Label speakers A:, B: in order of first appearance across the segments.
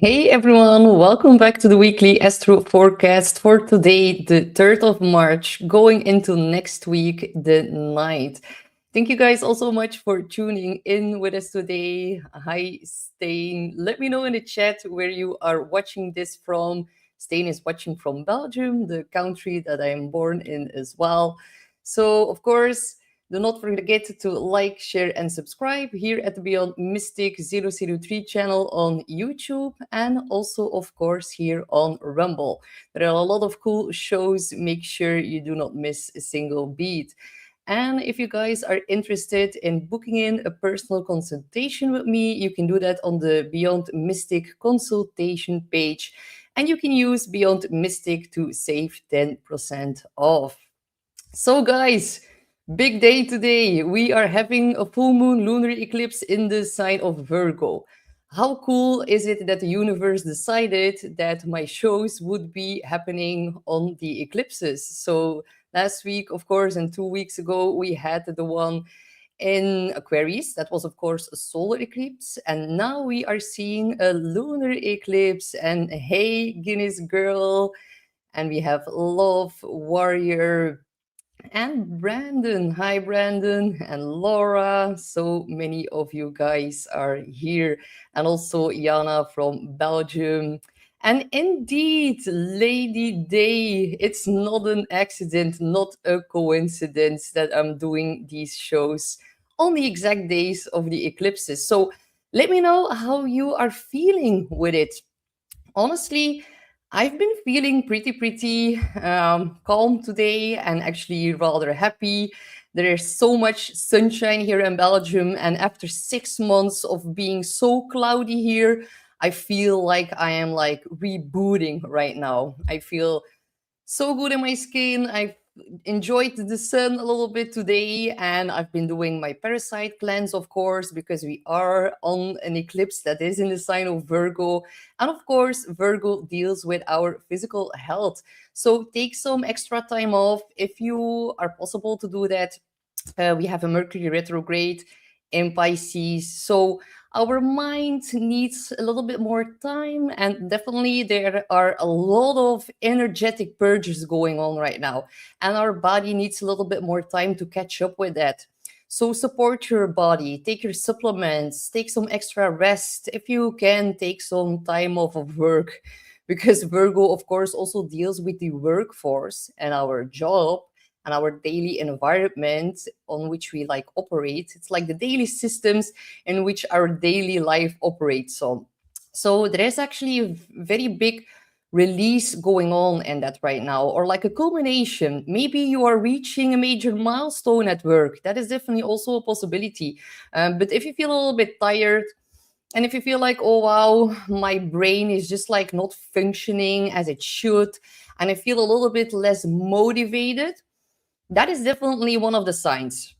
A: Hey everyone, welcome back to the weekly Astro forecast for today, the 3rd of March, going into next week, the 9th. Thank you guys all so much for tuning in with us today. Hi, Stain. Let me know in the chat where you are watching this from. Stain is watching from Belgium, the country that I am born in as well. So, of course, do not forget to like, share, and subscribe here at the Beyond Mystic 003 channel on YouTube and also, of course, here on Rumble. There are a lot of cool shows. Make sure you do not miss a single beat. And if you guys are interested in booking in a personal consultation with me, you can do that on the Beyond Mystic consultation page. And you can use Beyond Mystic to save 10% off. So, guys, big day today. We are having a full moon lunar eclipse in the sign of Virgo. How cool is it that the universe decided that my shows would be happening on the eclipses? So, last week, of course, and 2 weeks ago, we had the one in Aquarius. That was, of course, a solar eclipse. And now we are seeing a lunar eclipse. And hey, Guinness girl. And we have Love Warrior and Brandon. Hi, Brandon and Laura. So many of you guys are here, and also Jana from Belgium. And indeed, Lady Day, it's not an accident, not a coincidence that I'm doing these shows on the exact days of the eclipses. So let me know how you are feeling with it. Honestly, I've been feeling pretty calm today and actually rather happy. There is so much sunshine here in Belgium, and after 6 months of being so cloudy here, I feel like I am like rebooting right now. I feel so good in my skin. I've enjoyed the sun a little bit today, and I've been doing my parasite cleanse, of course, because we are on an eclipse that is in the sign of Virgo. And of course, Virgo deals with our physical health. So take some extra time off if you are possible to do that. We have a Mercury retrograde in Pisces. So our mind needs a little bit more time, and definitely there are a lot of energetic purges going on right now, and our body needs a little bit more time to catch up with that. So support your body, take your supplements, take some extra rest. If you can, take some time off of work, because Virgo, of course, also deals with the workforce and our job and our daily environment on which we like operate. It's like the daily systems in which our daily life operates on. So there is actually a very big release going on in that right now, or like a culmination. Maybe you are reaching a major milestone at work. That is definitely also a possibility. But if you feel a little bit tired, and if you feel like, oh wow, my brain is just like not functioning as it should, and I feel a little bit less motivated, that is definitely one of the signs.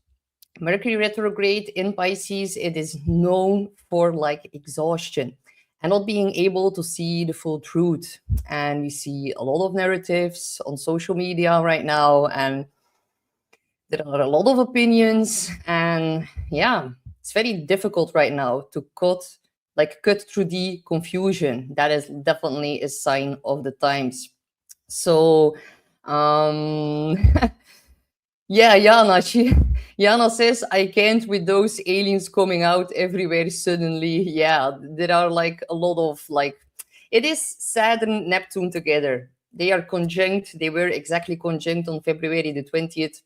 A: Mercury retrograde in Pisces, it is known for like exhaustion and not being able to see the full truth. And we see a lot of narratives on social media right now, and there are a lot of opinions. And yeah, it's very difficult right now to cut through the confusion. That is definitely a sign of the times. So um yeah, Jana says I can't with those aliens coming out everywhere suddenly. Yeah, there are like a lot of like, it is Saturn Neptune together. They are conjunct. They were exactly conjunct on February the 20th,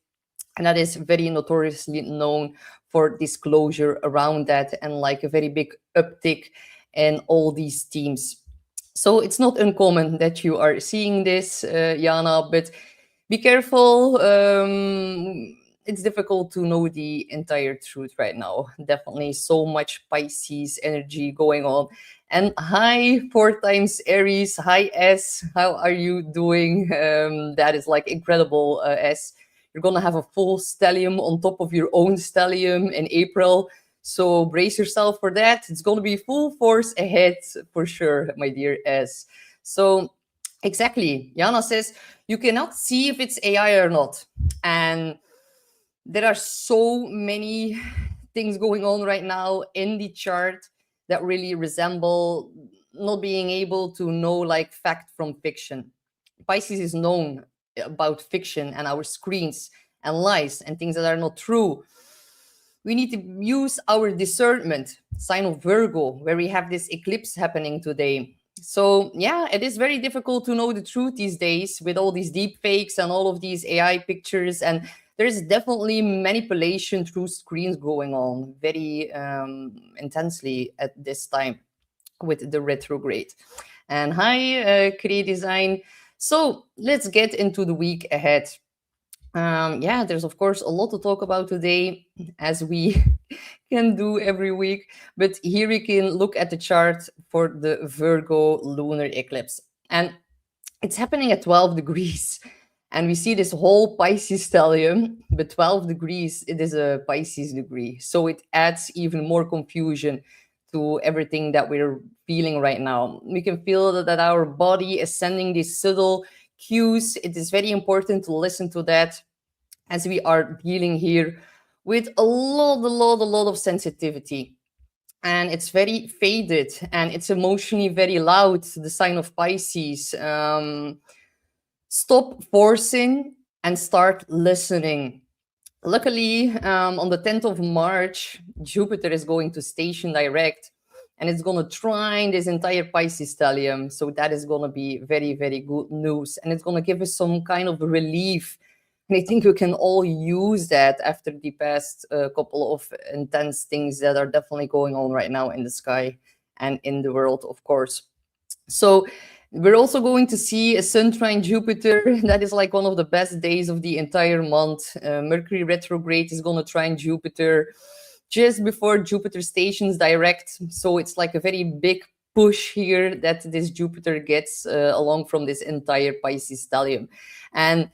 A: and that is very notoriously known for disclosure around that and like a very big uptick in all these teams. So it's not uncommon that you are seeing this, Jana, but be careful. It's difficult to know the entire truth right now. Definitely so much Pisces energy going on. And hi, 4 times Aries. Hi, S. How are you doing? That is like incredible, S. You're going to have a full stellium on top of your own stellium in April. So brace yourself for that. It's going to be full force ahead for sure, my dear S. So exactly. Jana says, you cannot see if it's AI or not. And there are so many things going on right now in the chart that really resemble not being able to know like fact from fiction. Pisces is known about fiction and our screens and lies and things that are not true. We need to use our discernment. Sign of Virgo, where we have this eclipse happening today. So yeah, it is very difficult to know the truth these days with all these deep fakes and all of these AI pictures. And there's definitely manipulation through screens going on very intensely at this time with the retrograde. And hi, Create Design. So let's get into the week ahead. Yeah, there's of course a lot to talk about today, as we can do every week. But here we can look at the chart for the Virgo lunar eclipse. And it's happening at 12 degrees. And we see this whole Pisces stellium, but 12 degrees, it is a Pisces degree. So it adds even more confusion to everything that we're feeling right now. We can feel that our body is sending these subtle cues. It is very important to listen to that, as we are dealing here with a lot of sensitivity. And it's very faded and it's emotionally very loud, the sign of Pisces. Stop forcing and start listening. Luckily, on the 10th of March, Jupiter is going to station direct, and it's going to trine this entire Pisces stellium. So that is going to be very, very good news. And it's going to give us some kind of relief. And I think we can all use that after the past couple of intense things that are definitely going on right now in the sky and in the world, of course. So we're also going to see a sun trine Jupiter. That is like one of the best days of the entire month. Mercury retrograde is going to trine Jupiter just before Jupiter stations direct. So it's like a very big push here that this Jupiter gets along from this entire Pisces stellium. And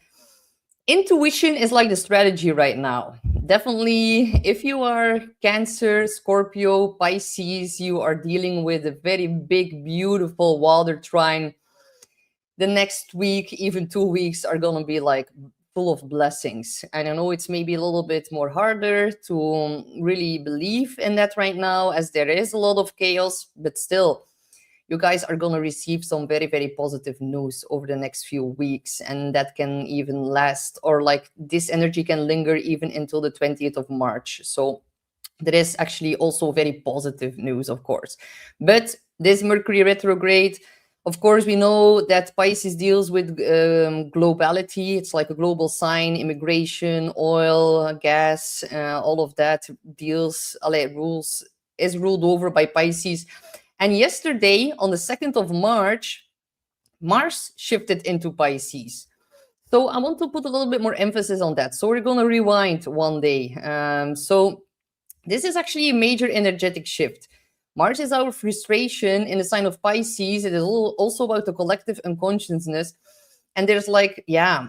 A: intuition is like the strategy right now. Definitely, if you are Cancer, Scorpio, Pisces, you are dealing with a very big, beautiful water trine. The next week, even 2 weeks, are going to be like full of blessings. And I know it's maybe a little bit more harder to really believe in that right now, as there is a lot of chaos, but still, you guys are going to receive some very, very positive news over the next few weeks. And that can even last, or like this energy can linger even until the 20th of March. So there is actually also very positive news, of course. But this Mercury retrograde, of course, we know that Pisces deals with globality. It's like a global sign, immigration, oil, gas, all of that deals, rules, is ruled over by Pisces. And yesterday, on the 2nd of March, Mars shifted into Pisces. So I want to put a little bit more emphasis on that. So we're going to rewind one day. So this is actually a major energetic shift. Mars is our frustration in the sign of Pisces. It is also about the collective unconsciousness. And there's like, yeah,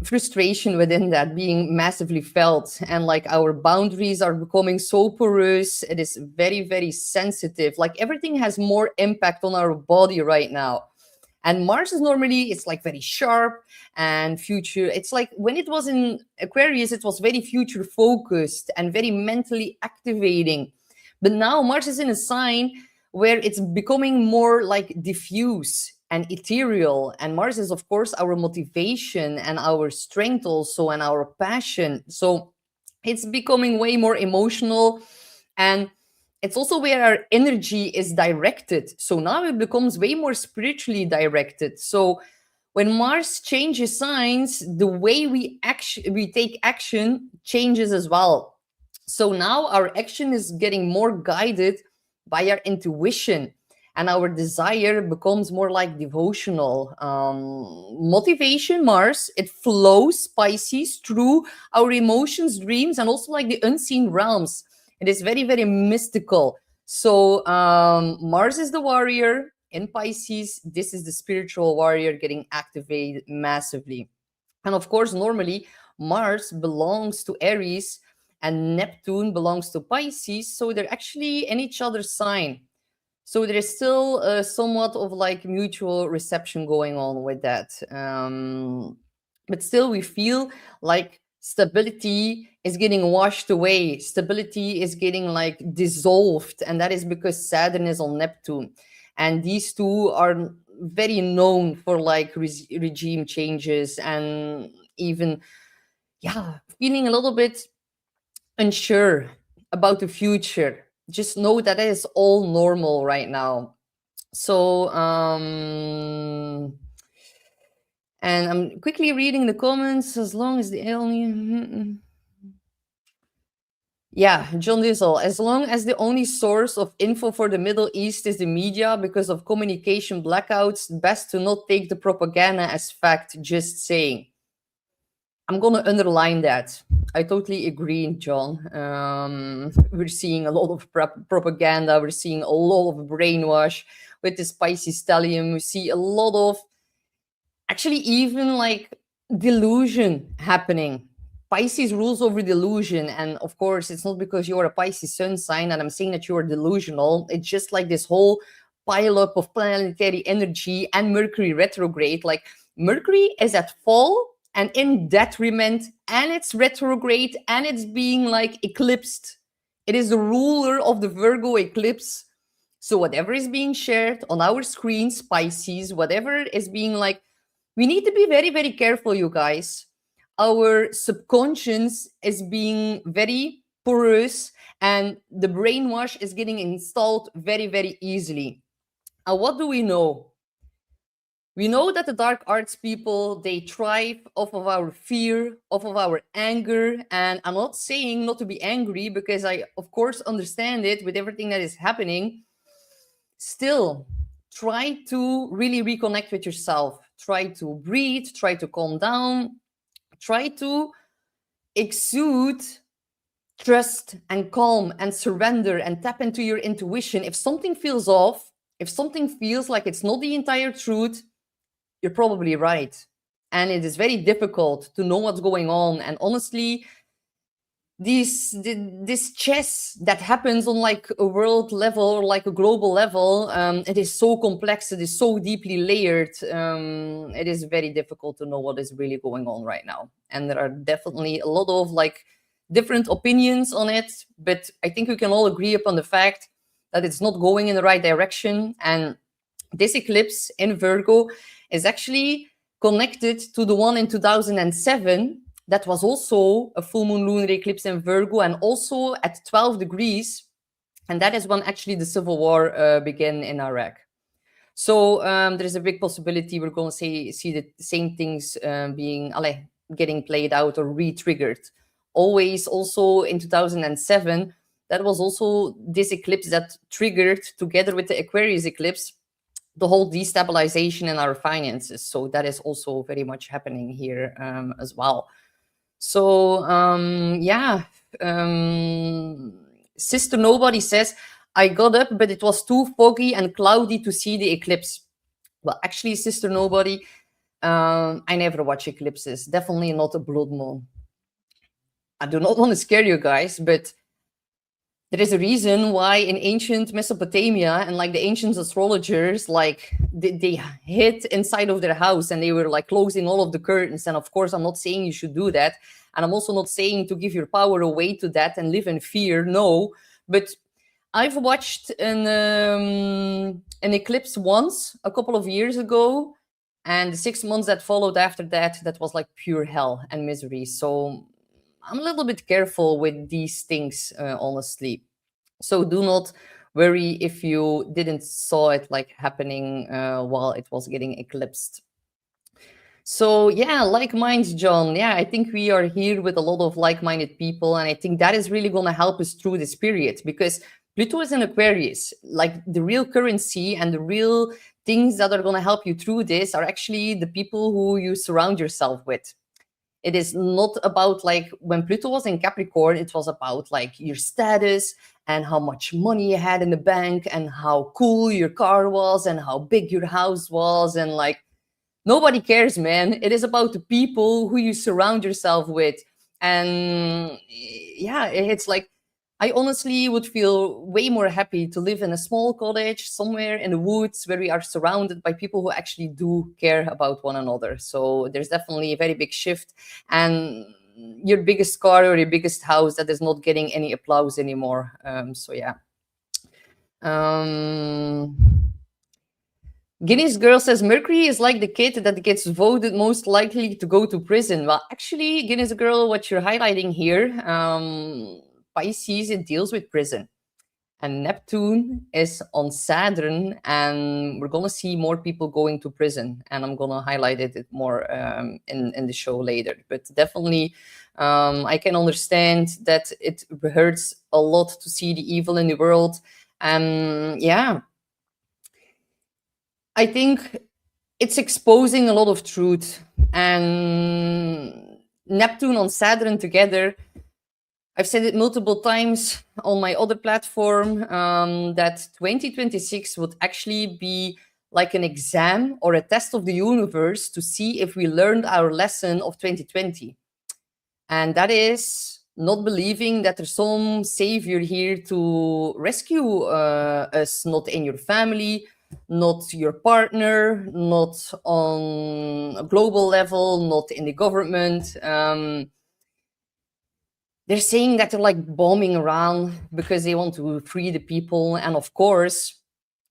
A: frustration within that being massively felt, and like our boundaries are becoming so porous. It is very, very sensitive. Like everything has more impact on our body right now. And Mars is normally, it's like very sharp and future. It's like when it was in Aquarius, it was very future focused and very mentally activating. But now Mars is in a sign where it's becoming more like diffuse and ethereal. And Mars is, of course, our motivation and our strength also, and our passion. So it's becoming way more emotional, and it's also where our energy is directed. So now it becomes way more spiritually directed. So when Mars changes signs, the way we take action changes as well. So now our action is getting more guided by our intuition, and our desire becomes more like devotional. Motivation, Mars, it flows Pisces through our emotions, dreams, and also like the unseen realms. It is very, very mystical. So Mars is the warrior in Pisces. This is the spiritual warrior getting activated massively. And of course, normally Mars belongs to Aries and Neptune belongs to Pisces. So they're actually in each other's sign. So there is still somewhat of like mutual reception going on with that. But still, we feel like Stability is getting washed away. Stability is getting like dissolved. And that is because Saturn is on Neptune. And these two are very known for like regime changes and even, yeah, feeling a little bit unsure about the future. Just know that it is all normal right now. So, and I'm quickly reading the comments as long as the alien. Yeah, John Diesel. As long as the only source of info for the Middle East is the media because of communication blackouts, best to not take the propaganda as fact, just saying. I'm going to underline that. I totally agree, John. We're seeing a lot of propaganda. We're seeing a lot of brainwash with the spicy stallion. We see a lot of, actually, even like delusion happening. Pisces rules over delusion. And of course, it's not because you're a Pisces sun sign and I'm saying that you're delusional. It's just like this whole pile up of planetary energy and Mercury retrograde. Like Mercury is at fall and in detriment, and it's retrograde, and it's being like eclipsed. It is the ruler of the Virgo eclipse. So whatever is being shared on our screens, Pisces, whatever is being like, we need to be very, very careful, you guys. Our subconscious is being very porous, and the brainwash is getting installed very, very easily. And what do we know? We know that the dark arts people, they thrive off of our fear, off of our anger. And I'm not saying not to be angry because I, of course, understand it with everything that is happening. Still, try to really reconnect with yourself. Try to breathe, try to calm down, try to exude trust and calm and surrender and tap into your intuition. If something feels off, if something feels like it's not the entire truth, you're probably right. And it is very difficult to know what's going on. And honestly, this chess that happens on like a world level or like a global level, it is so complex, it is so deeply layered. It is very difficult to know what is really going on right now. And there are definitely a lot of like different opinions on it, but I think we can all agree upon the fact that it's not going in the right direction. And this eclipse in Virgo is actually connected to the one in 2007 that was also a full moon lunar eclipse in Virgo, and also at 12 degrees. And that is when actually the civil war began in Iraq. So there's a big possibility we're going to see the same things getting played out or re-triggered. Always also in 2007, that was also this eclipse that triggered, together with the Aquarius eclipse, the whole destabilization in our finances. So that is also very much happening here as well. So Sister Nobody says, I got up, but it was too foggy and cloudy to see the eclipse. Well, actually, Sister Nobody, I never watch eclipses. Definitely not a blood moon. I do not want to scare you guys, but there is a reason why in ancient Mesopotamia and like the ancient astrologers, like they hid inside of their house and they were like closing all of the curtains. And of course, I'm not saying you should do that. And I'm also not saying to give your power away to that and live in fear. No, but I've watched an eclipse once a couple of years ago. And the 6 months that followed after that, that was like pure hell and misery. So I'm a little bit careful with these things, honestly. So do not worry if you didn't saw it like happening while it was getting eclipsed. So yeah, like minds, John. Yeah, I think we are here with a lot of like-minded people, and I think that is really going to help us through this period, because Pluto is in Aquarius. Like the real currency and the real things that are going to help you through this are actually the people who you surround yourself with. It is not about like when Pluto was in Capricorn, it was about like your status and how much money you had in the bank and how cool your car was and how big your house was. And like, nobody cares, man. It is about the people who you surround yourself with. And yeah, it's like, I honestly would feel way more happy to live in a small cottage somewhere in the woods where we are surrounded by people who actually do care about one another. So there's definitely a very big shift. And your biggest car or your biggest house that is not getting any applause anymore. So yeah. Guinness Girl says Mercury is like the kid that gets voted most likely to go to prison. Well, actually, Guinness Girl, what you're highlighting here, Pisces, it deals with prison. And Neptune is on Saturn, and we're going to see more people going to prison. And I'm going to highlight it more in the show later. But definitely, I can understand that it hurts a lot to see the evil in the world. And yeah, I think it's exposing a lot of truth. And Neptune on Saturn together, I've said it multiple times on my other platform, that 2026 would actually be like an exam or a test of the universe to see if we learned our lesson of 2020. And that is not believing that there's some savior here to rescue us, not in your family, not your partner, not on a global level, not in the government. They're saying that they're like bombing around because they want to free the people. And of course,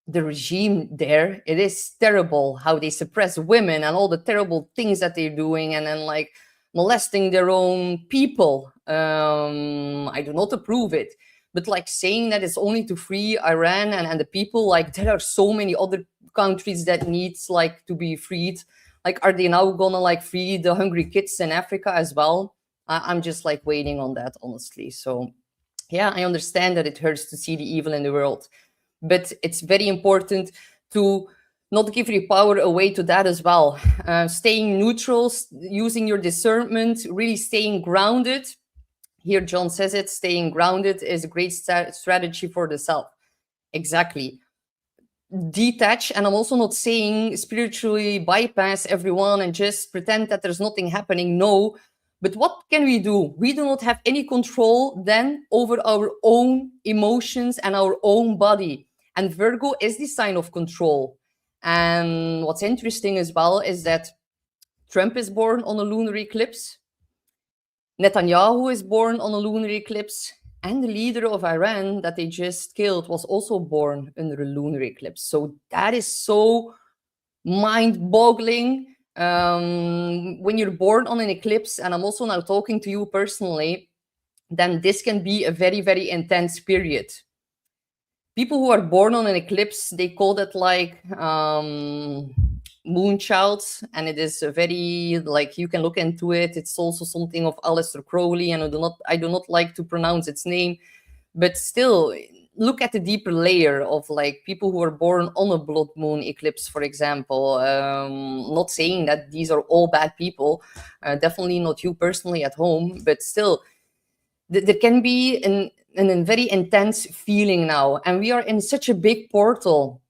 A: the regime there, it is terrible how they suppress women and all the terrible things that they're doing, and then like molesting their own people. I do not approve it. But like saying that it's only to free Iran and the people, like there are so many other countries that needs like to be freed. Like, are they now gonna like free the hungry kids in Africa as well? I'm just like waiting on that, honestly. So yeah, I understand that it hurts to see the evil in the world, but it's very important to not give your power away to that as well. Staying neutral, using your discernment, really staying grounded. Here, John says it, staying grounded is a great strategy for the self. Exactly. Detach, and I'm also not saying spiritually bypass everyone and just pretend that there's nothing happening. No, but what can we do? We do not have any control then over our own emotions and our own body. And Virgo is the sign of control. And what's interesting as well is that Trump is born on a lunar eclipse. Netanyahu is born on a lunar eclipse. And the leader of Iran that they just killed was also born under a lunar eclipse. So that is so mind-boggling. When you're born on an eclipse, and I'm also now talking to you personally, then this can be a very, very intense period. People who are born on an eclipse, they call that like moonchild, and it is a very, like, you can look into it. It's also something of Aleister Crowley, and I do not like to pronounce its name, but still, look at the deeper layer of like people who are born on a blood moon eclipse, for example. Not saying that these are all bad people, definitely not you personally at home, but still, there can be a very intense feeling now, and we are in such a big portal.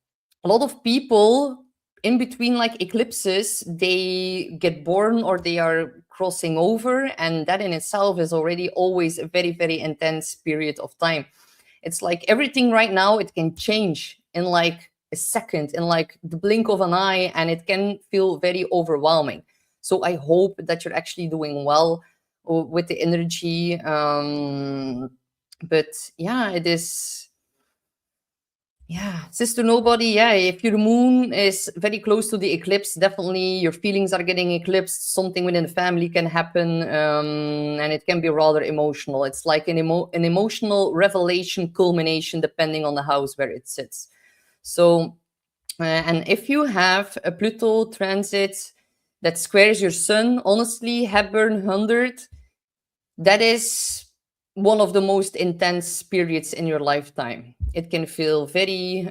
A: A lot of people in between like eclipses, they get born or they are crossing over, and that in itself is already always a very, very intense period of time. It's like everything right now, it can change in like a second, in like the blink of an eye, and it can feel very overwhelming. So I hope that you're actually doing well with the energy. But yeah, it is. Yeah, Sister Nobody, yeah, if your moon is very close to the eclipse, definitely your feelings are getting eclipsed. Something within the family can happen, and it can be rather emotional. It's like an emotional revelation culmination, depending on the house where it sits. So, and if you have a Pluto transit that squares your sun, honestly, Hepburn 100, that is one of the most intense periods in your lifetime. It can feel very,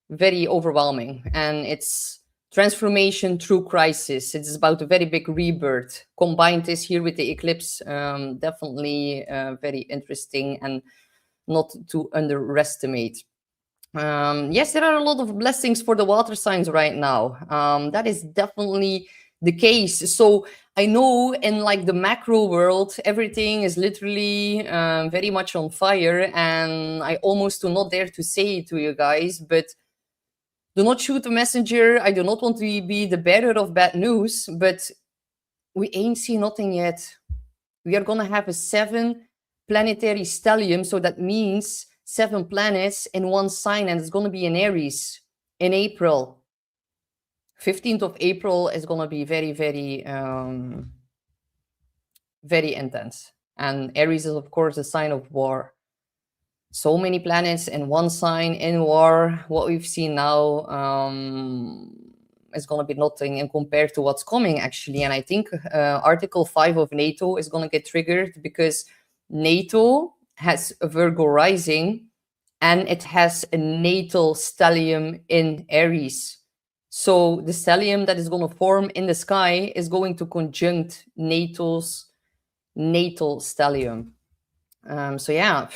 A: very overwhelming, and it's transformation through crisis. It's about a very big rebirth. Combine this here with the eclipse, definitely very interesting and not to underestimate. Yes, there are a lot of blessings for the water signs right now. That is definitely the case. So I know in like the macro world, everything is literally very much on fire, and I almost do not dare to say it to you guys, but do not shoot the messenger. I do not want to be the bearer of bad news, but we ain't seen nothing yet. We are going to have a 7 planetary stellium. So that means 7 planets in one sign, and it's going to be in Aries in April. 15th of April is going to be very, very, very intense. And Aries is, of course, a sign of war. So many planets in one sign in war. What we've seen now is going to be nothing in compared to what's coming, actually. And I think Article 5 of NATO is going to get triggered because NATO has a Virgo rising and it has a natal stellium in Aries. So the stellium that is going to form in the sky is going to conjunct NATO's natal stellium. So yeah,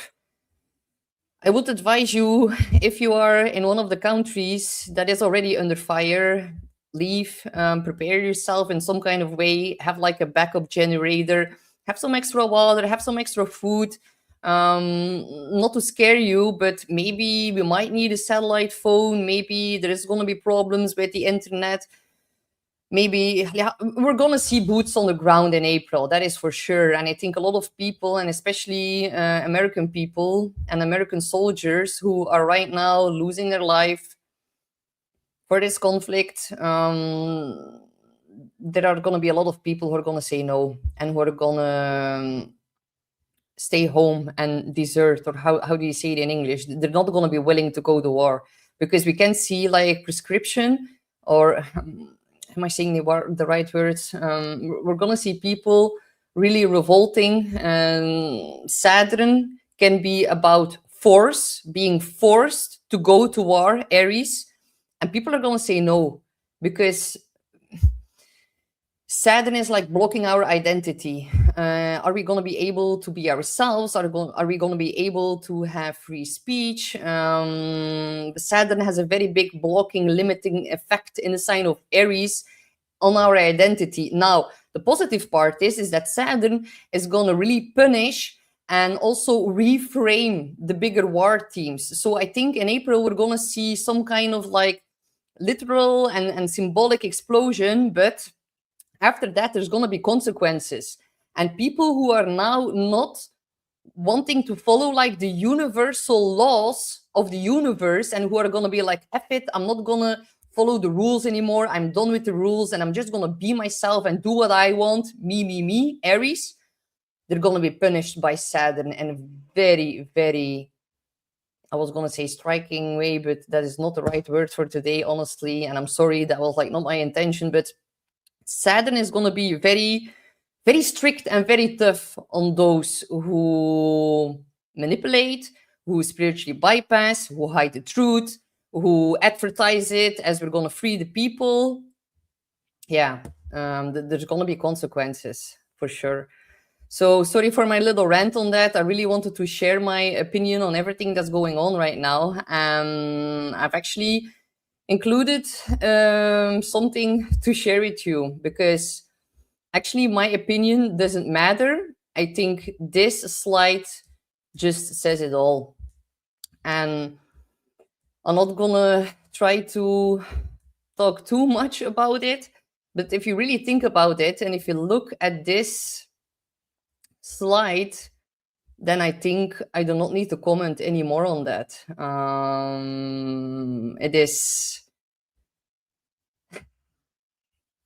A: I would advise you, if you are in one of the countries that is already under fire, leave, prepare yourself in some kind of way, have like a backup generator, have some extra water, have some extra food. Not to scare you, but maybe we might need a satellite phone. Maybe there is going to be problems with the internet. Maybe we're going to see boots on the ground in April. That is for sure. And I think a lot of people, and especially American people and American soldiers who are right now losing their life for this conflict, there are going to be a lot of people who are going to say no and who are going to stay home and desert, or how do you say it in English? They're not going to be willing to go to war, because we can see like prescription, or am I saying the right words? We're going to see people really revolting. And Saturn can be about force, being forced to go to war, Aries, and people are going to say no, because Saturn is like blocking our identity. Are we going to be able to be ourselves? Are we going to be able to have free speech? Saturn has a very big blocking, limiting effect in the sign of Aries on our identity. Now, the positive part is that Saturn is going to really punish and also reframe the bigger war themes. So I think in April, we're going to see some kind of like literal and symbolic explosion, but after that, there's going to be consequences. And people who are now not wanting to follow like the universal laws of the universe, and who are going to be like, F it, I'm not going to follow the rules anymore. I'm done with the rules, and I'm just going to be myself and do what I want. Me, Aries. They're going to be punished by Saturn in a very, very, I was going to say striking way, but that is not the right word for today, honestly. And I'm sorry, that was like not my intention, but Saturn is going to be very, very strict and very tough on those who manipulate, who spiritually bypass, who hide the truth, who advertise it as we're going to free the people. Yeah, there's going to be consequences for sure. So sorry for my little rant on that. I really wanted to share my opinion on everything that's going on right now. I've actually included something to share with you, because actually my opinion doesn't matter. I think this slide just says it all. And I'm not gonna try to talk too much about it, but if you really think about it, and if you look at this slide, then I think I do not need to comment anymore on that.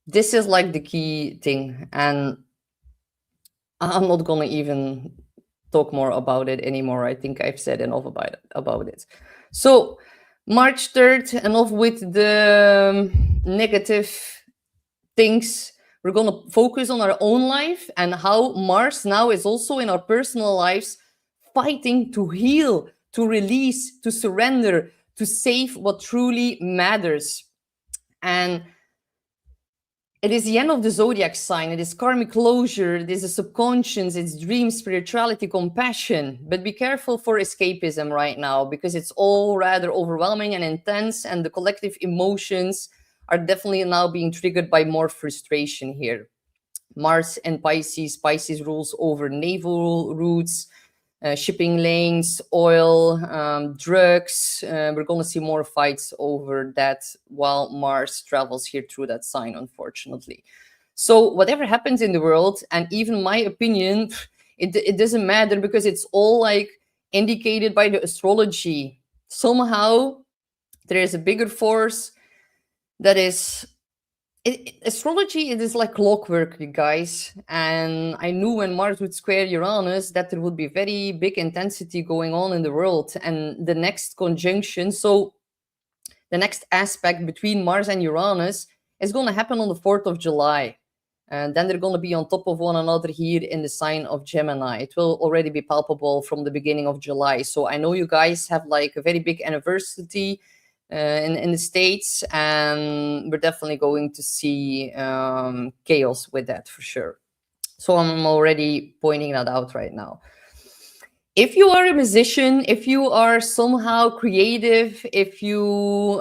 A: This is like the key thing, and I'm not gonna even talk more about it anymore. I think I've said enough about it. So March 3rd, enough with the negative things. We're gonna focus on our own life and how Mars now is also in our personal lives, fighting to heal, to release, to surrender, to save what truly matters. And it is the end of the zodiac sign. It is karmic closure. It is the subconscious. It's dreams, spirituality, compassion. But be careful for escapism right now, because it's all rather overwhelming and intense. And the collective emotions are definitely now being triggered by more frustration here. Mars and Pisces. Pisces rules over naval routes, shipping lanes, oil, drugs. We're going to see more fights over that while Mars travels here through that sign, unfortunately. So whatever happens in the world, and even my opinion, it doesn't matter, because it's all like indicated by the astrology. Somehow there is a bigger force that is astrology. It is like clockwork, you guys. And I knew when Mars would square Uranus that there would be very big intensity going on in the world. And the next conjunction, so the next aspect between Mars and Uranus, is going to happen on the 4th of July. And then they're going to be on top of one another here in the sign of Gemini. It will already be palpable from the beginning of July. So I know you guys have like a very big anniversary in the States, and we're definitely going to see chaos with that for sure. So I'm already pointing that out right now. If you are a musician, if you are somehow creative, if you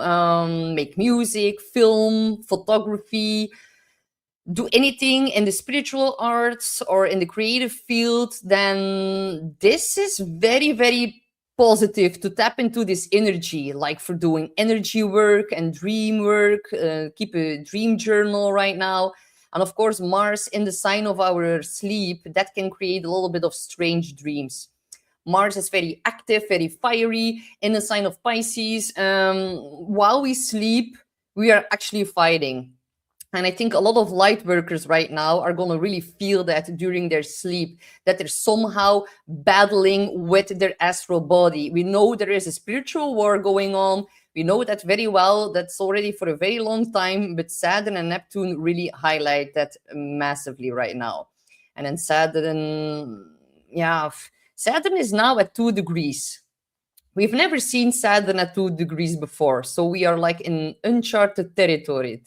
A: make music, film, photography, do anything in the spiritual arts or in the creative field, then this is very, very positive to tap into this energy, like for doing energy work and dream work. Keep a dream journal right now. And of course, Mars in the sign of our sleep, that can create a little bit of strange dreams. Mars is very active, very fiery in the sign of Pisces. While we sleep, we are actually fighting. And I think a lot of light workers right now are going to really feel that during their sleep, that they're somehow battling with their astral body. We know there is a spiritual war going on. We know that very well. That's already for a very long time. But Saturn and Neptune really highlight that massively right now. And then Saturn, yeah, Saturn is now at 2 degrees. We've never seen Saturn at 2 degrees before. So we are like in uncharted territory.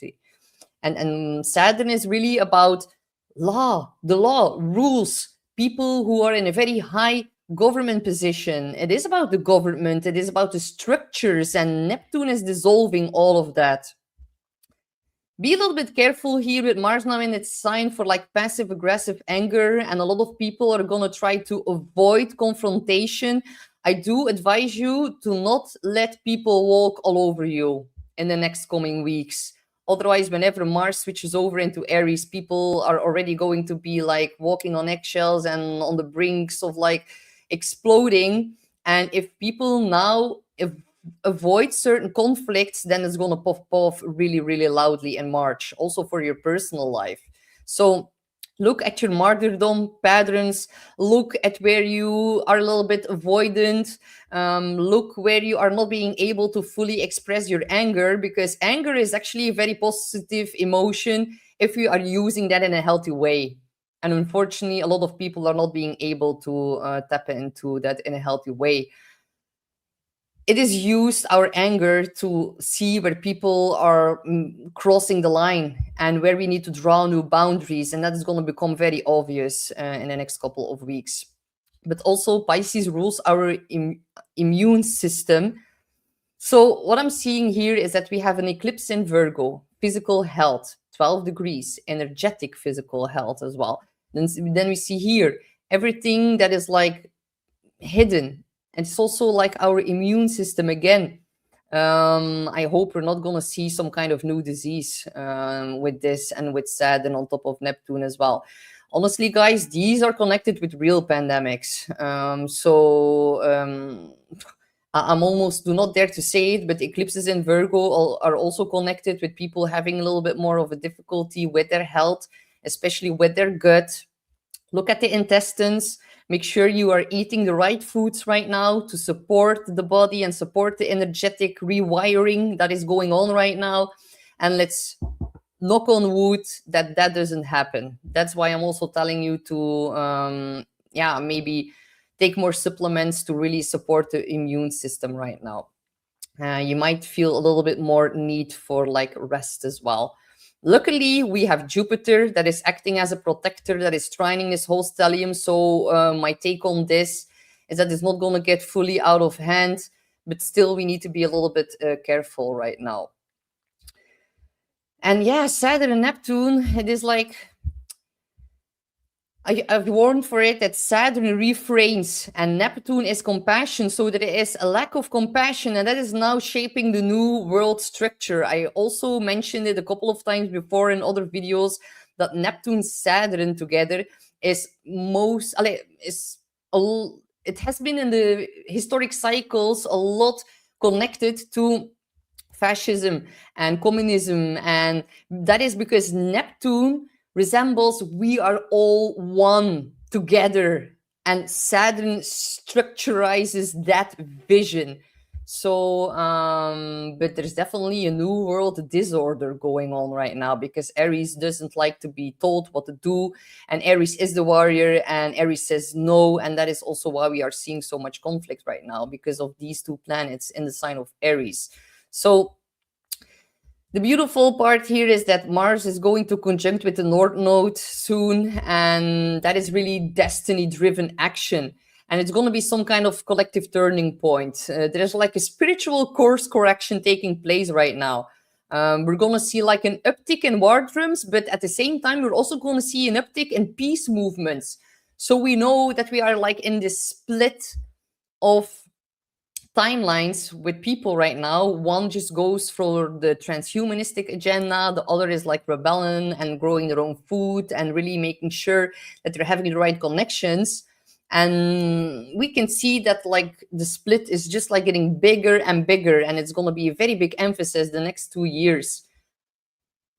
A: And Saturn is really about law, the law, rules, people who are in a very high government position. It is about the government. It is about the structures, and Neptune is dissolving all of that. Be a little bit careful here with Mars now in its sign for like passive aggressive anger, and a lot of people are going to try to avoid confrontation. I do advise you to not let people walk all over you in the next coming weeks. Otherwise, whenever Mars switches over into Aries, people are already going to be like walking on eggshells and on the brinks of like exploding. And if people now avoid certain conflicts, then it's going to pop off really, really loudly in March, also for your personal life. So look at your martyrdom patterns. Look at where you are a little bit avoidant. Look where you are not being able to fully express your anger, because anger is actually a very positive emotion if you are using that in a healthy way. And unfortunately, a lot of people are not being able to tap into that in a healthy way. It is used, our anger, to see where people are crossing the line and where we need to draw new boundaries. And that is going to become very obvious in the next couple of weeks. But also, Pisces rules our immune system. So what I'm seeing here is that we have an eclipse in Virgo, physical health, 12 degrees, energetic physical health as well. Then we see here everything that is like hidden. And it's also like our immune system again. I hope we're not going to see some kind of new disease with this, and with Saturn on top of Neptune as well. Honestly, guys, these are connected with real pandemics. I'm almost do not dare to say it, but eclipses in Virgo are also connected with people having a little bit more of a difficulty with their health, especially with their gut. Look at the intestines. Make sure you are eating the right foods right now to support the body and support the energetic rewiring that is going on right now. And let's knock on wood that that doesn't happen. That's why I'm also telling you to, maybe take more supplements to really support the immune system right now. You might feel a little bit more need for like rest as well. Luckily, we have Jupiter that is acting as a protector, that is trining this whole stellium. So my take on this is that it's not going to get fully out of hand, but still we need to be a little bit careful right now. And yeah, Saturn and Neptune, it is like, I've warned for it that Saturn refrains and Neptune is compassion. So there is a lack of compassion, and that is now shaping the new world structure. I also mentioned it a couple of times before in other videos that Neptune Saturn together is most is it has been in the historic cycles a lot connected to fascism and communism, and that is because Neptune resembles we are all one together, and Saturn structurizes that vision. So but there's definitely a new world disorder going on right now, because Aries doesn't like to be told what to do, and Aries is the warrior, and Aries says no, and that is also why we are seeing so much conflict right now, because of these two planets in the sign of Aries. So the beautiful part here is that Mars is going to conjunct with the North Node soon, and that is really destiny-driven action. And it's going to be some kind of collective turning point. There's like a spiritual course correction taking place right now. We're going to see like an uptick in war drums, but at the same time, we're also going to see an uptick in peace movements. So we know that we are like in this split of timelines with people right now. One just goes for the transhumanistic agenda, the other is like rebellion and growing their own food and really making sure that they're having the right connections. And we can see that like the split is just like getting bigger and bigger, and it's going to be a very big emphasis the next 2 years.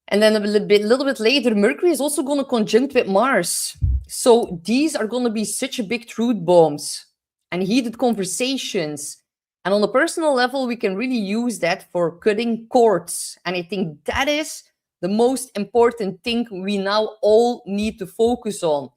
A: And then a little bit later, Mercury is also going to conjunct with Mars. So these are going to be such big truth bombs and heated conversations. And on a personal level, we can really use that for cutting cords. And I think that is the most important thing we now all need to focus on.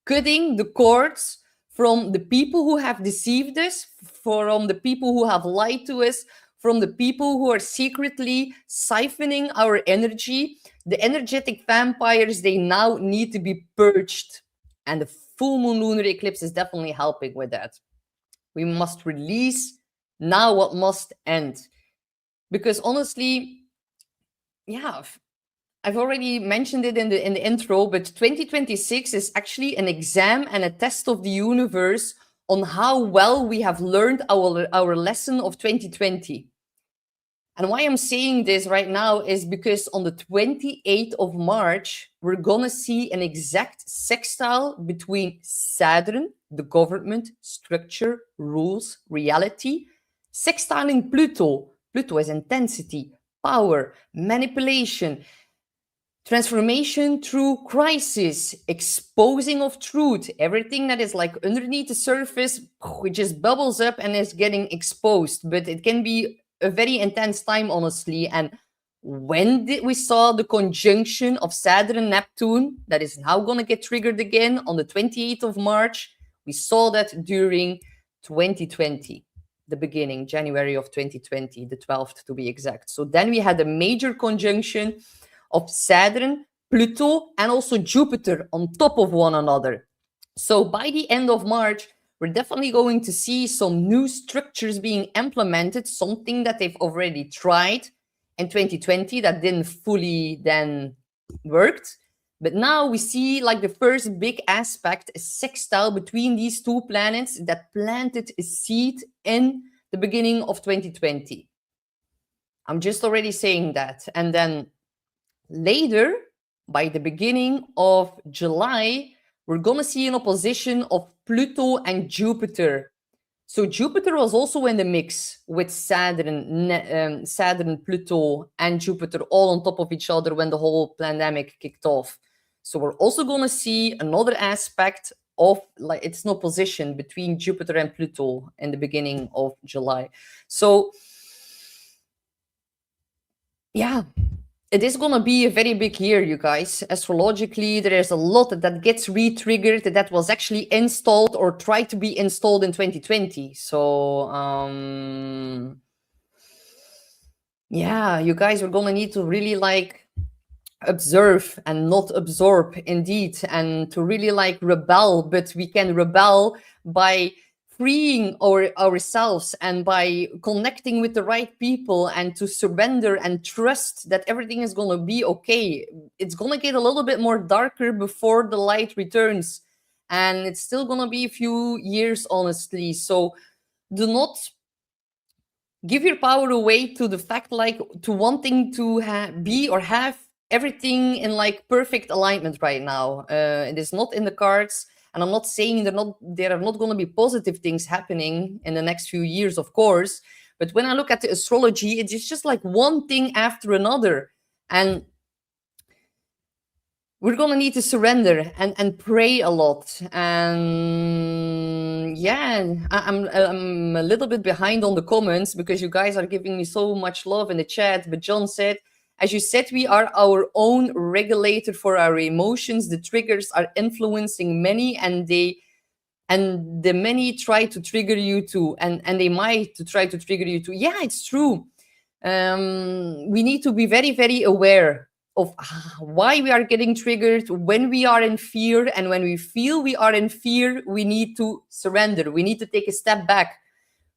A: Cutting the cords from the people who have deceived us, from the people who have lied to us, from the people who are secretly siphoning our energy. The energetic vampires, they now need to be purged. And the full moon lunar eclipse is definitely helping with that. We must release now what must end. Because honestly, yeah, I've already mentioned it in the intro, but 2026 is actually an exam and a test of the universe on how well we have learned our lesson of 2020. And why I'm saying this right now is because on the 28th of March, we're going to see an exact sextile between Saturn, the government, structure, rules, reality, sextiling Pluto. Pluto is intensity, power, manipulation, transformation through crisis, exposing of truth. Everything that is like underneath the surface, it just bubbles up and is getting exposed. But it can be a very intense time, honestly. And when did we saw the conjunction of Saturn and Neptune that is now going to get triggered again on the 28th of March? We saw that during 2020, the beginning, January of 2020, the 12th to be exact. So then we had a major conjunction of Saturn, Pluto, and also Jupiter on top of one another. So by the end of March, we're definitely going to see some new structures being implemented, something that they've already tried in 2020 that didn't fully then worked. But now we see like the first big aspect, a sextile between these two planets that planted a seed in the beginning of 2020. I'm just already saying that. And then later, by the beginning of July, we're going to see an opposition of Pluto and Jupiter. So Jupiter was also in the mix with Saturn, Pluto, and Jupiter all on top of each other when the whole pandemic kicked off. So we're also going to see another aspect of like it's an opposition between Jupiter and Pluto in the beginning of July. So yeah, it is going to be a very big year, you guys. Astrologically, there is a lot that gets re-triggered that was actually installed or tried to be installed in 2020. So, yeah, you guys are going to need to really like observe and not absorb, indeed, and to really like rebel. But we can rebel by freeing ourselves and by connecting with the right people and to surrender and trust that everything is going to be okay. It's going to get a little bit more darker before the light returns, and it's still going to be a few years, honestly. So do not give your power away to the fact like to wanting to be or have everything in like perfect alignment right now. It is not in the cards, and I'm not saying there are not going to be positive things happening in the next few years, of course. But when I look at the astrology, it's just like one thing after another, and we're gonna need to surrender and pray a lot. And yeah, I'm a little bit behind on the comments because you guys are giving me so much love in the chat. But John said, as you said, we are our own regulator for our emotions. The triggers are influencing many, and the many try to trigger you too, and they might to try to trigger you too. Yeah, it's true. We need to be very, very aware of why we are getting triggered, when we are in fear, and when we feel we are in fear, we need to surrender. We need to take a step back.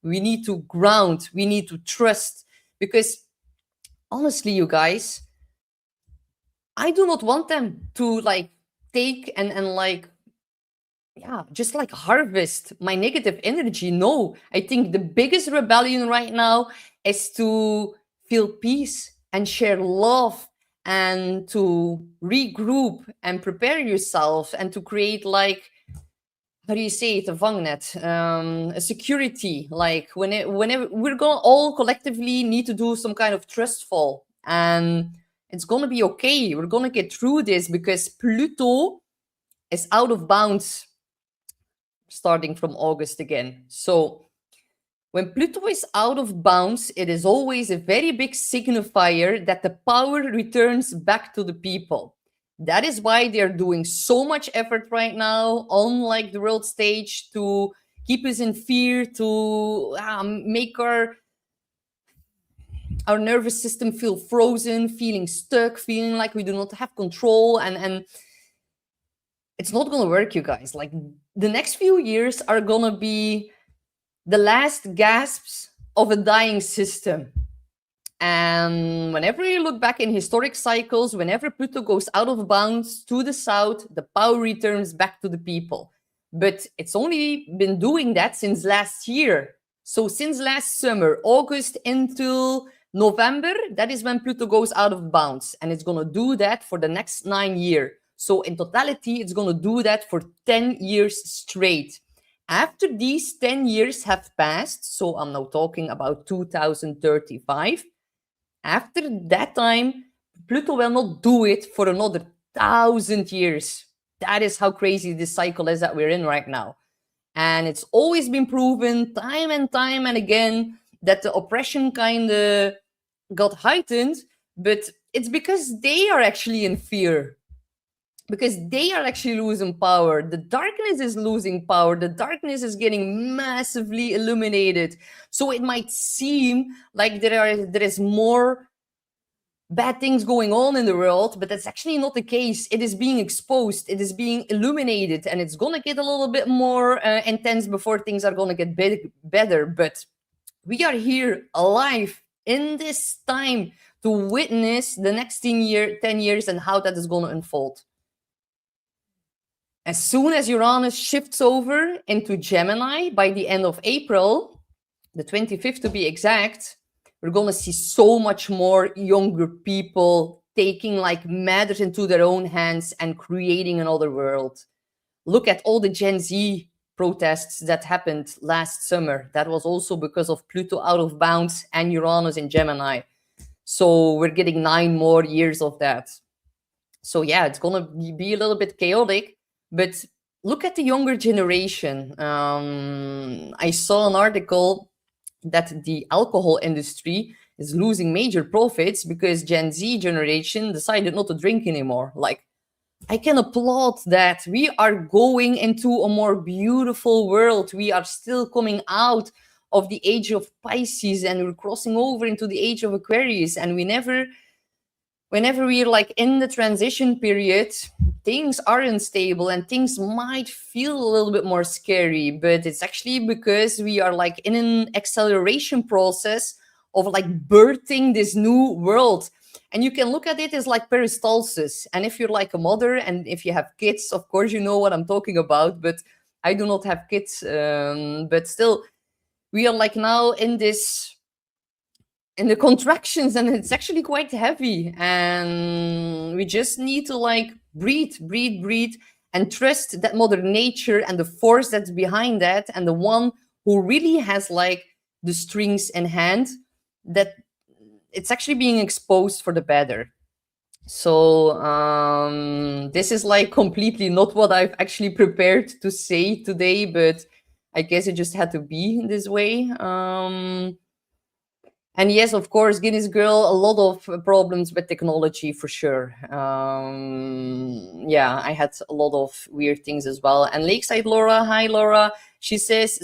A: We need to ground. We need to trust. Because honestly, you guys, I do not want them to like take and like, yeah, just like harvest my negative energy. No, I think the biggest rebellion right now is to feel peace and share love and to regroup and prepare yourself and to create like, how do you say it, a vangnet, a security. Like whenever we're going to all collectively need to do some kind of trust fall, and it's going to be okay. We're going to get through this because Pluto is out of bounds starting from August again. So when Pluto is out of bounds, it is always a very big signifier that the power returns back to the people. That is why they're doing so much effort right now on like the world stage to keep us in fear, to make our nervous system feel frozen, feeling stuck, feeling like we do not have control, and it's not going to work, you guys. Like the next few years are going to be the last gasps of a dying system. And whenever you look back in historic cycles, whenever Pluto goes out of bounds to the south, the power returns back to the people. But it's only been doing that since last year. So since last summer, August until November, that is when Pluto goes out of bounds. And it's going to do that for the next 9 years. So in totality, it's going to do that for 10 years straight. After these 10 years have passed, so I'm now talking about 2035, after that time, Pluto will not do it for another 1,000 years. That is how crazy this cycle is that we're in right now. And it's always been proven time and again that the oppression kind of got heightened, but it's because they are actually in fear. Because they are actually losing power. The darkness is losing power. The darkness is getting massively illuminated. So it might seem like there is more bad things going on in the world, but that's actually not the case. It is being exposed. It is being illuminated, and it's going to get a little bit more intense before things are going to get better. But we are here alive in this time to witness the next 10 years and how that is going to unfold. As soon as Uranus shifts over into Gemini by the end of April, the 25th to be exact, we're going to see so much more younger people taking like matters into their own hands and creating another world. Look at all the Gen Z protests that happened last summer. That was also because of Pluto out of bounds and Uranus in Gemini. So we're getting 9 more years of that. So yeah, it's going to be a little bit chaotic. But look at the younger generation. I saw an article that the alcohol industry is losing major profits because Gen Z generation decided not to drink anymore. Like, I can applaud that. We are going into a more beautiful world. We are still coming out of the age of Pisces and we're crossing over into the age of Aquarius. And whenever we're like in the transition period, things are unstable and things might feel a little bit more scary, but it's actually because we are like in an acceleration process of like birthing this new world. And you can look at it as like peristalsis. And if you're like a mother and if you have kids, of course, you know what I'm talking about, but I do not have kids. But still, we are like now in this in the contractions, and it's actually quite heavy, and we just need to like breathe, breathe, breathe, and trust that mother nature and the force that's behind that, and the one who really has like the strings in hand, that it's actually being exposed for the better. So this is like completely not what I've actually prepared to say today, but I guess it just had to be this way. And yes, of course, Guinness Girl, a lot of problems with technology for sure. Yeah, I had a lot of weird things as well. And Lakeside Laura, hi Laura. She says,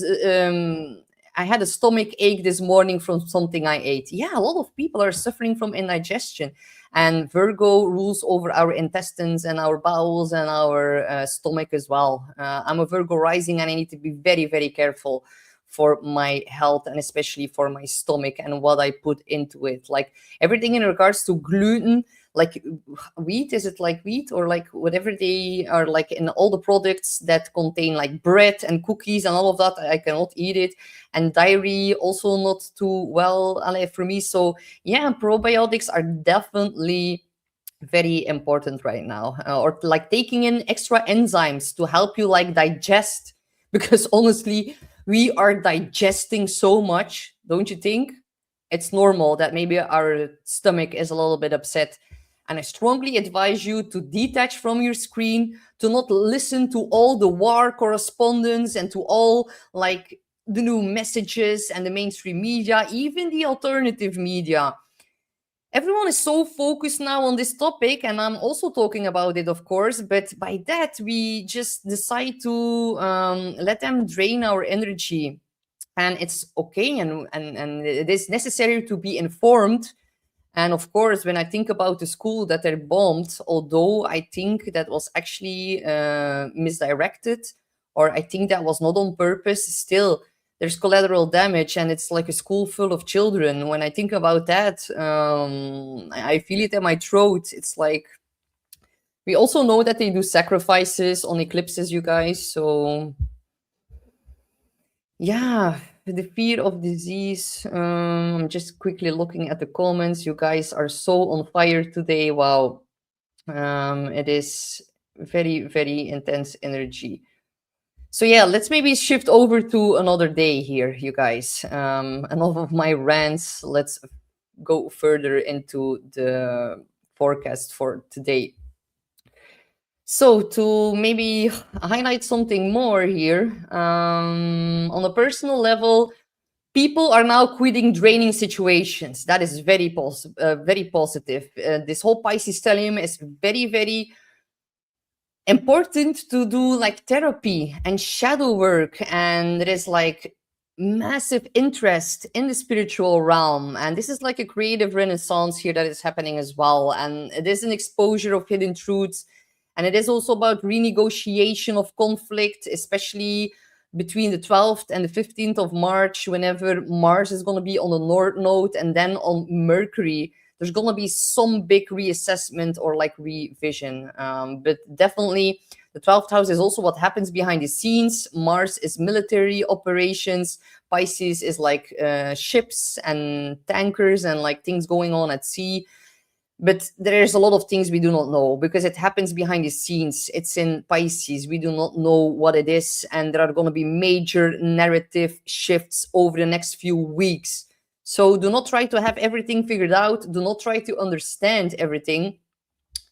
A: I had a stomach ache this morning from something I ate. Yeah, a lot of people are suffering from indigestion. And Virgo rules over our intestines and our bowels and our stomach as well. I'm a Virgo rising, and I need to be very, very careful for my health, and especially for my stomach and what I put into it. Like everything in regards to gluten, like wheat, is it like wheat or like whatever they are, like in all the products that contain like bread and cookies and all of that, I cannot eat it. And dairy also not too well for me. So yeah, probiotics are definitely very important right now, or like taking in extra enzymes to help you like digest, because honestly we are digesting so much, don't you think? It's normal that maybe our stomach is a little bit upset, and I strongly advise you to detach from your screen, to not listen to all the war correspondence and to all like the new messages and the mainstream media, even the alternative media. Everyone is so focused now on this topic, and I'm also talking about it, of course, but by that we just decide to let them drain our energy. And it's okay, and it is necessary to be informed. And of course, when I think about the school that they bombed, although I think that was actually misdirected, or I think that was not on purpose, still there's collateral damage, and it's like a school full of children. When I think about that, I feel it in my throat. It's like, we also know that they do sacrifices on eclipses, you guys. So yeah, the fear of disease. I'm just quickly looking at the comments. You guys are so on fire today. Wow. It is very, very intense energy. So yeah, let's maybe shift over to another day here, you guys. Enough of my rants. Let's go further into the forecast for today. So to maybe highlight something more here, on a personal level, people are now quitting draining situations. That is very positive. This whole Pisces stellium is very, very important to do like therapy and shadow work, and there is like massive interest in the spiritual realm, and this is like a creative renaissance here that is happening as well, and it is an exposure of hidden truths, and it is also about renegotiation of conflict, especially between the 12th and the 15th of March, whenever Mars is going to be on the north node, and then on Mercury there's going to be some big reassessment or like revision. But definitely the 12th house is also what happens behind the scenes. Mars is military operations. Pisces is like ships and tankers and like things going on at sea. But there's a lot of things we do not know because it happens behind the scenes. It's in Pisces. We do not know what it is. And there are going to be major narrative shifts over the next few weeks. So do not try to have everything figured out. Do not try to understand everything.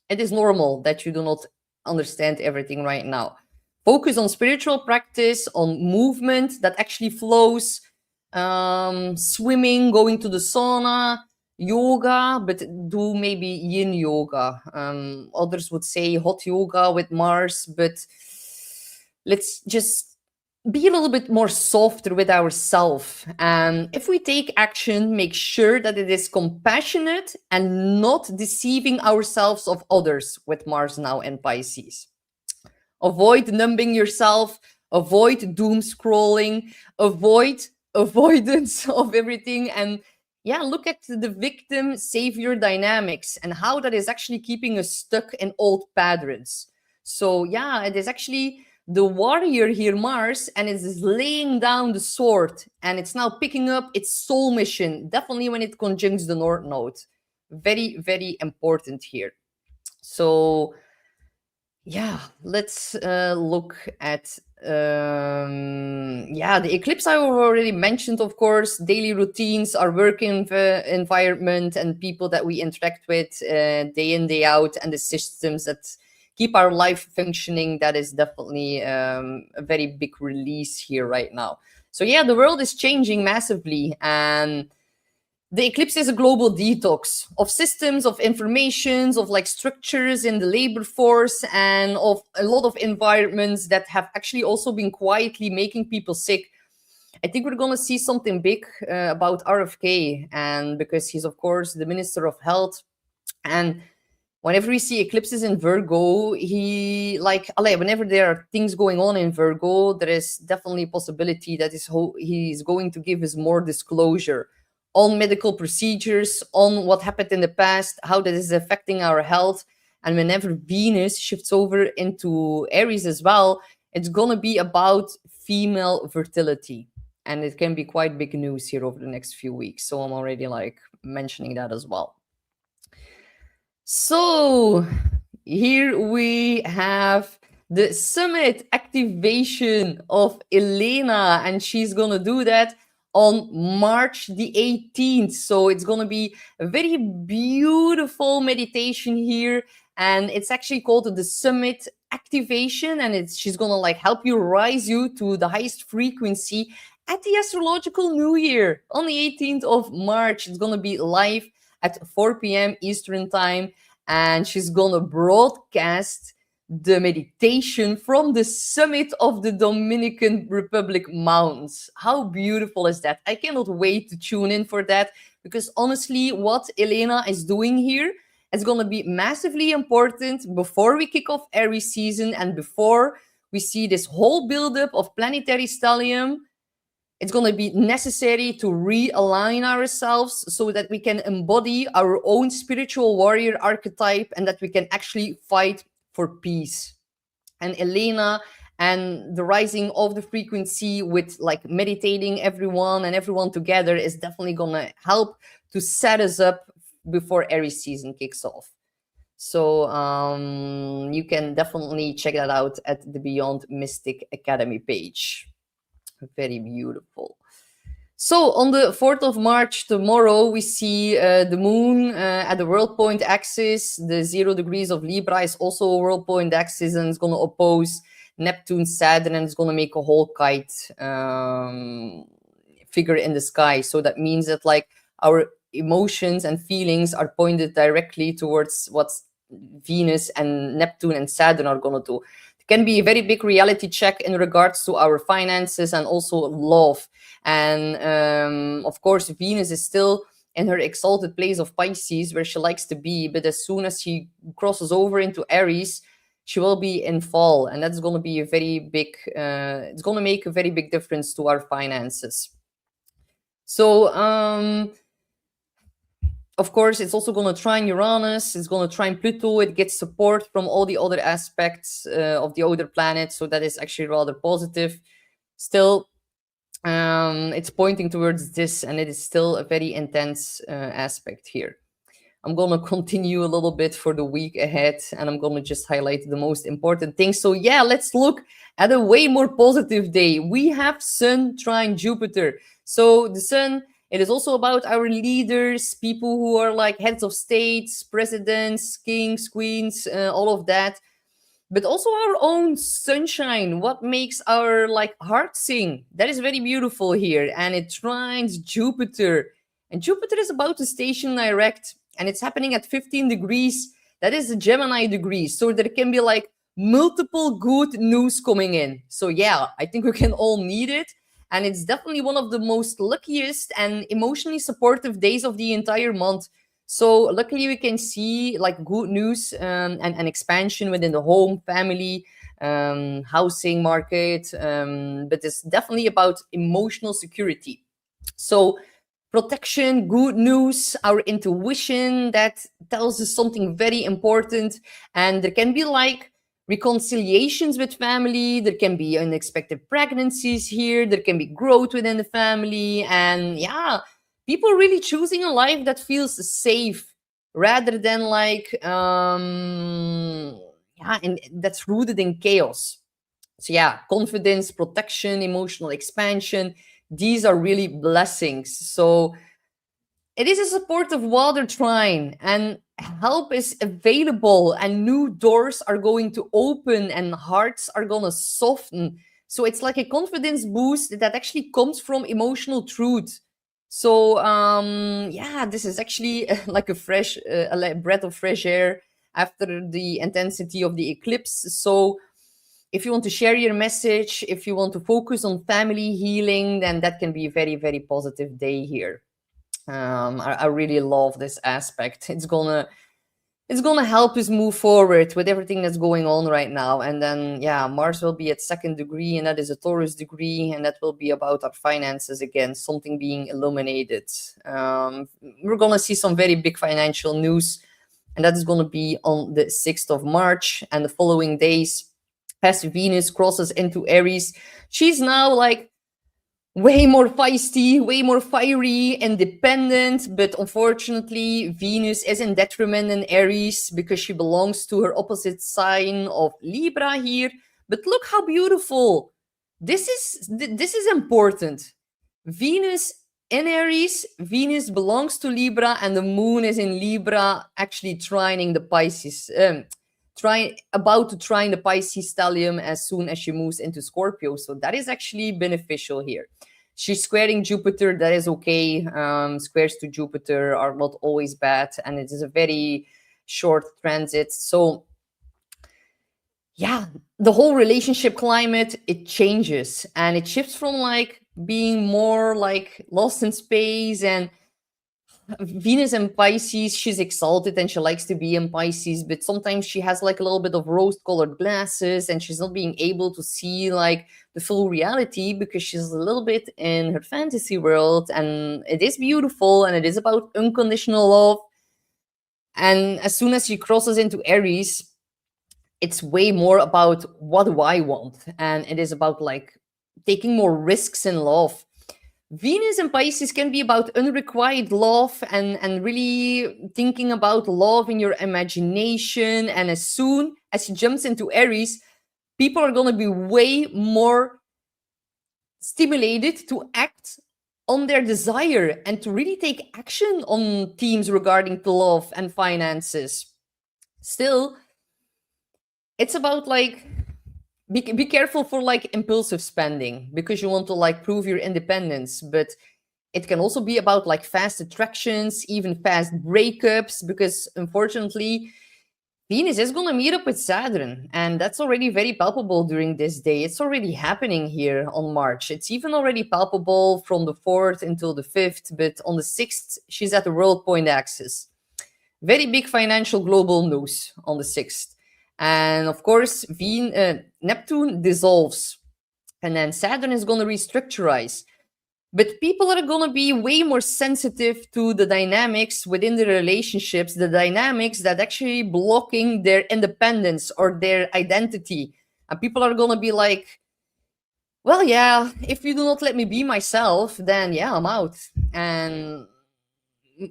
A: It is normal that you do not understand everything right now. Focus on spiritual practice, on movement that actually flows, swimming, going to the sauna, yoga, but do maybe yin yoga. Others would say hot yoga with Mars, but let's just be a little bit more softer with ourselves. And if we take action, make sure that it is compassionate and not deceiving ourselves of others with Mars now in Pisces. Avoid numbing yourself, avoid doom scrolling, avoid avoidance of everything. And yeah, look at the victim savior dynamics and how that is actually keeping us stuck in old patterns. So yeah, it is actually the warrior here, Mars, and it is laying down the sword, and it's now picking up its soul mission, definitely when it conjuncts the North Node. Very, very important here. So yeah, let's look at the eclipse I already mentioned. Of course, daily routines, our work environment, and people that we interact with day in, day out, and the systems that keep our life functioning. That is definitely a very big release here right now. So yeah, the world is changing massively, and the eclipse is a global detox of systems, of informations, of like structures in the labor force, and of a lot of environments that have actually also been quietly making people sick. I think we're going to see something big about RFK, and because he's, of course, the Minister of Health. And whenever we see eclipses in Virgo, whenever there are things going on in Virgo, there is definitely a possibility that he's going to give us more disclosure on medical procedures, on what happened in the past, how that is affecting our health. And whenever Venus shifts over into Aries as well, it's going to be about female fertility. And it can be quite big news here over the next few weeks. So I'm already mentioning that as well. So here we have the summit activation of Elena, and she's going to do that on March the 18th. So it's going to be a very beautiful meditation here, and it's actually called the summit activation, and she's going to help you rise you to the highest frequency at the astrological new year on the 18th of March. It's going to be live at 4 p.m. Eastern time, and she's going to broadcast the meditation from the summit of the Dominican Republic Mountains. How beautiful is that? I cannot wait to tune in for that, because honestly, what Elena is doing here is going to be massively important before we kick off Aries season and before we see this whole buildup of planetary stellium. It's going to be necessary to realign ourselves so that we can embody our own spiritual warrior archetype and that we can actually fight for peace. And Elena and the rising of the frequency with meditating everyone together is definitely going to help to set us up before Aries season kicks off. So you can definitely check that out at the Beyond Mystic Academy page. Very beautiful. So on the 4th of March, tomorrow, we see the moon at the world point axis. The 0 degrees of Libra is also a world point axis, and it's going to oppose Neptune, Saturn, and it's going to make a whole kite figure in the sky. So that means that our emotions and feelings are pointed directly towards what Venus and Neptune and Saturn are going to do. Can be a very big reality check in regards to our finances and also love. And of course, Venus is still in her exalted place of Pisces, where she likes to be. But as soon as she crosses over into Aries, she will be in fall. And that's going to be a very big, it's going to make a very big difference to our finances. So, of course, it's also going to trine Uranus. It's going to trine Pluto. It gets support from all the other aspects of the other planets. So that is actually rather positive. Still, it's pointing towards this, and it is still a very intense aspect here. I'm going to continue a little bit for the week ahead, and I'm going to just highlight the most important things. So yeah, let's look at a way more positive day. We have Sun trine Jupiter. So the Sun, it is also about our leaders, people who are heads of states, presidents, kings, queens, all of that. But also our own sunshine, what makes our heart sing. That is very beautiful here. And it trines Jupiter. And Jupiter is about to station direct, and it's happening at 15 degrees. That is the Gemini degree. So there can be multiple good news coming in. So yeah, I think we can all need it. And it's definitely one of the most luckiest and emotionally supportive days of the entire month. So luckily we can see good news and expansion within the home, family, housing market. But it's definitely about emotional security. So protection, good news, our intuition that tells us something very important. And there can be reconciliations with family. There can be unexpected pregnancies here. There can be growth within the family. And yeah, people really choosing a life that feels safe rather than like, yeah, and that's rooted in chaos. So yeah, confidence, protection, emotional expansion, these are really blessings. So it is a supportive water trine, and help is available, and new doors are going to open, and hearts are going to soften. So it's like a confidence boost that actually comes from emotional truth. So yeah, this is actually like a fresh breath of fresh air after the intensity of the eclipse. So if you want to share your message, if you want to focus on family healing, then that can be a very, very positive day here. I really love this aspect. It's gonna help us move forward with everything that's going on right now. And then yeah, Mars will be at second degree, and that is a Taurus degree, and that will be about our finances again, something being illuminated. We're gonna see some very big financial news, and that is gonna be on the 6th of March and the following days. As Venus crosses into Aries, she's now like way more feisty, way more fiery, independent. But unfortunately, Venus is in detriment in Aries because she belongs to her opposite sign of Libra here. But look how beautiful. This is important. Venus in Aries, Venus belongs to Libra, and the moon is in Libra, actually trining the Pisces. About to trine the Pisces stellium as soon as she moves into Scorpio. So that is actually beneficial here. She's squaring Jupiter. That is okay. Squares to Jupiter are not always bad, and it is a very short transit. So yeah, the whole relationship climate, it changes, and it shifts from like being more like lost in space. And Venus in Pisces, she's exalted and she likes to be in Pisces, but sometimes she has like a little bit of rose-colored glasses, and she's not being able to see like the full reality because she's a little bit in her fantasy world. And it is beautiful, and it is about unconditional love. And as soon as she crosses into Aries, it's way more about what do I want, and it is about like taking more risks in love. Venus and Pisces can be about unrequited love, and really thinking about love in your imagination. And as soon as she jumps into Aries, people are going to be way more stimulated to act on their desire and to really take action on themes regarding to love and finances. Still, it's about like be careful for like impulsive spending because you want to like prove your independence. But it can also be about like fast attractions, even fast breakups, because unfortunately Venus is going to meet up with Saturn, and that's already very palpable during this day. It's already happening here on March. It's even already palpable from the 4th until the 5th, but on the 6th she's at the world point axis. Very big financial global news on the 6th. And of course, Neptune dissolves, and then Saturn is going to restructurize. But people are going to be way more sensitive to the dynamics within the relationships, the dynamics that actually blocking their independence or their identity. And people are going to be like, well, yeah, if you do not let me be myself, then yeah, I'm out. And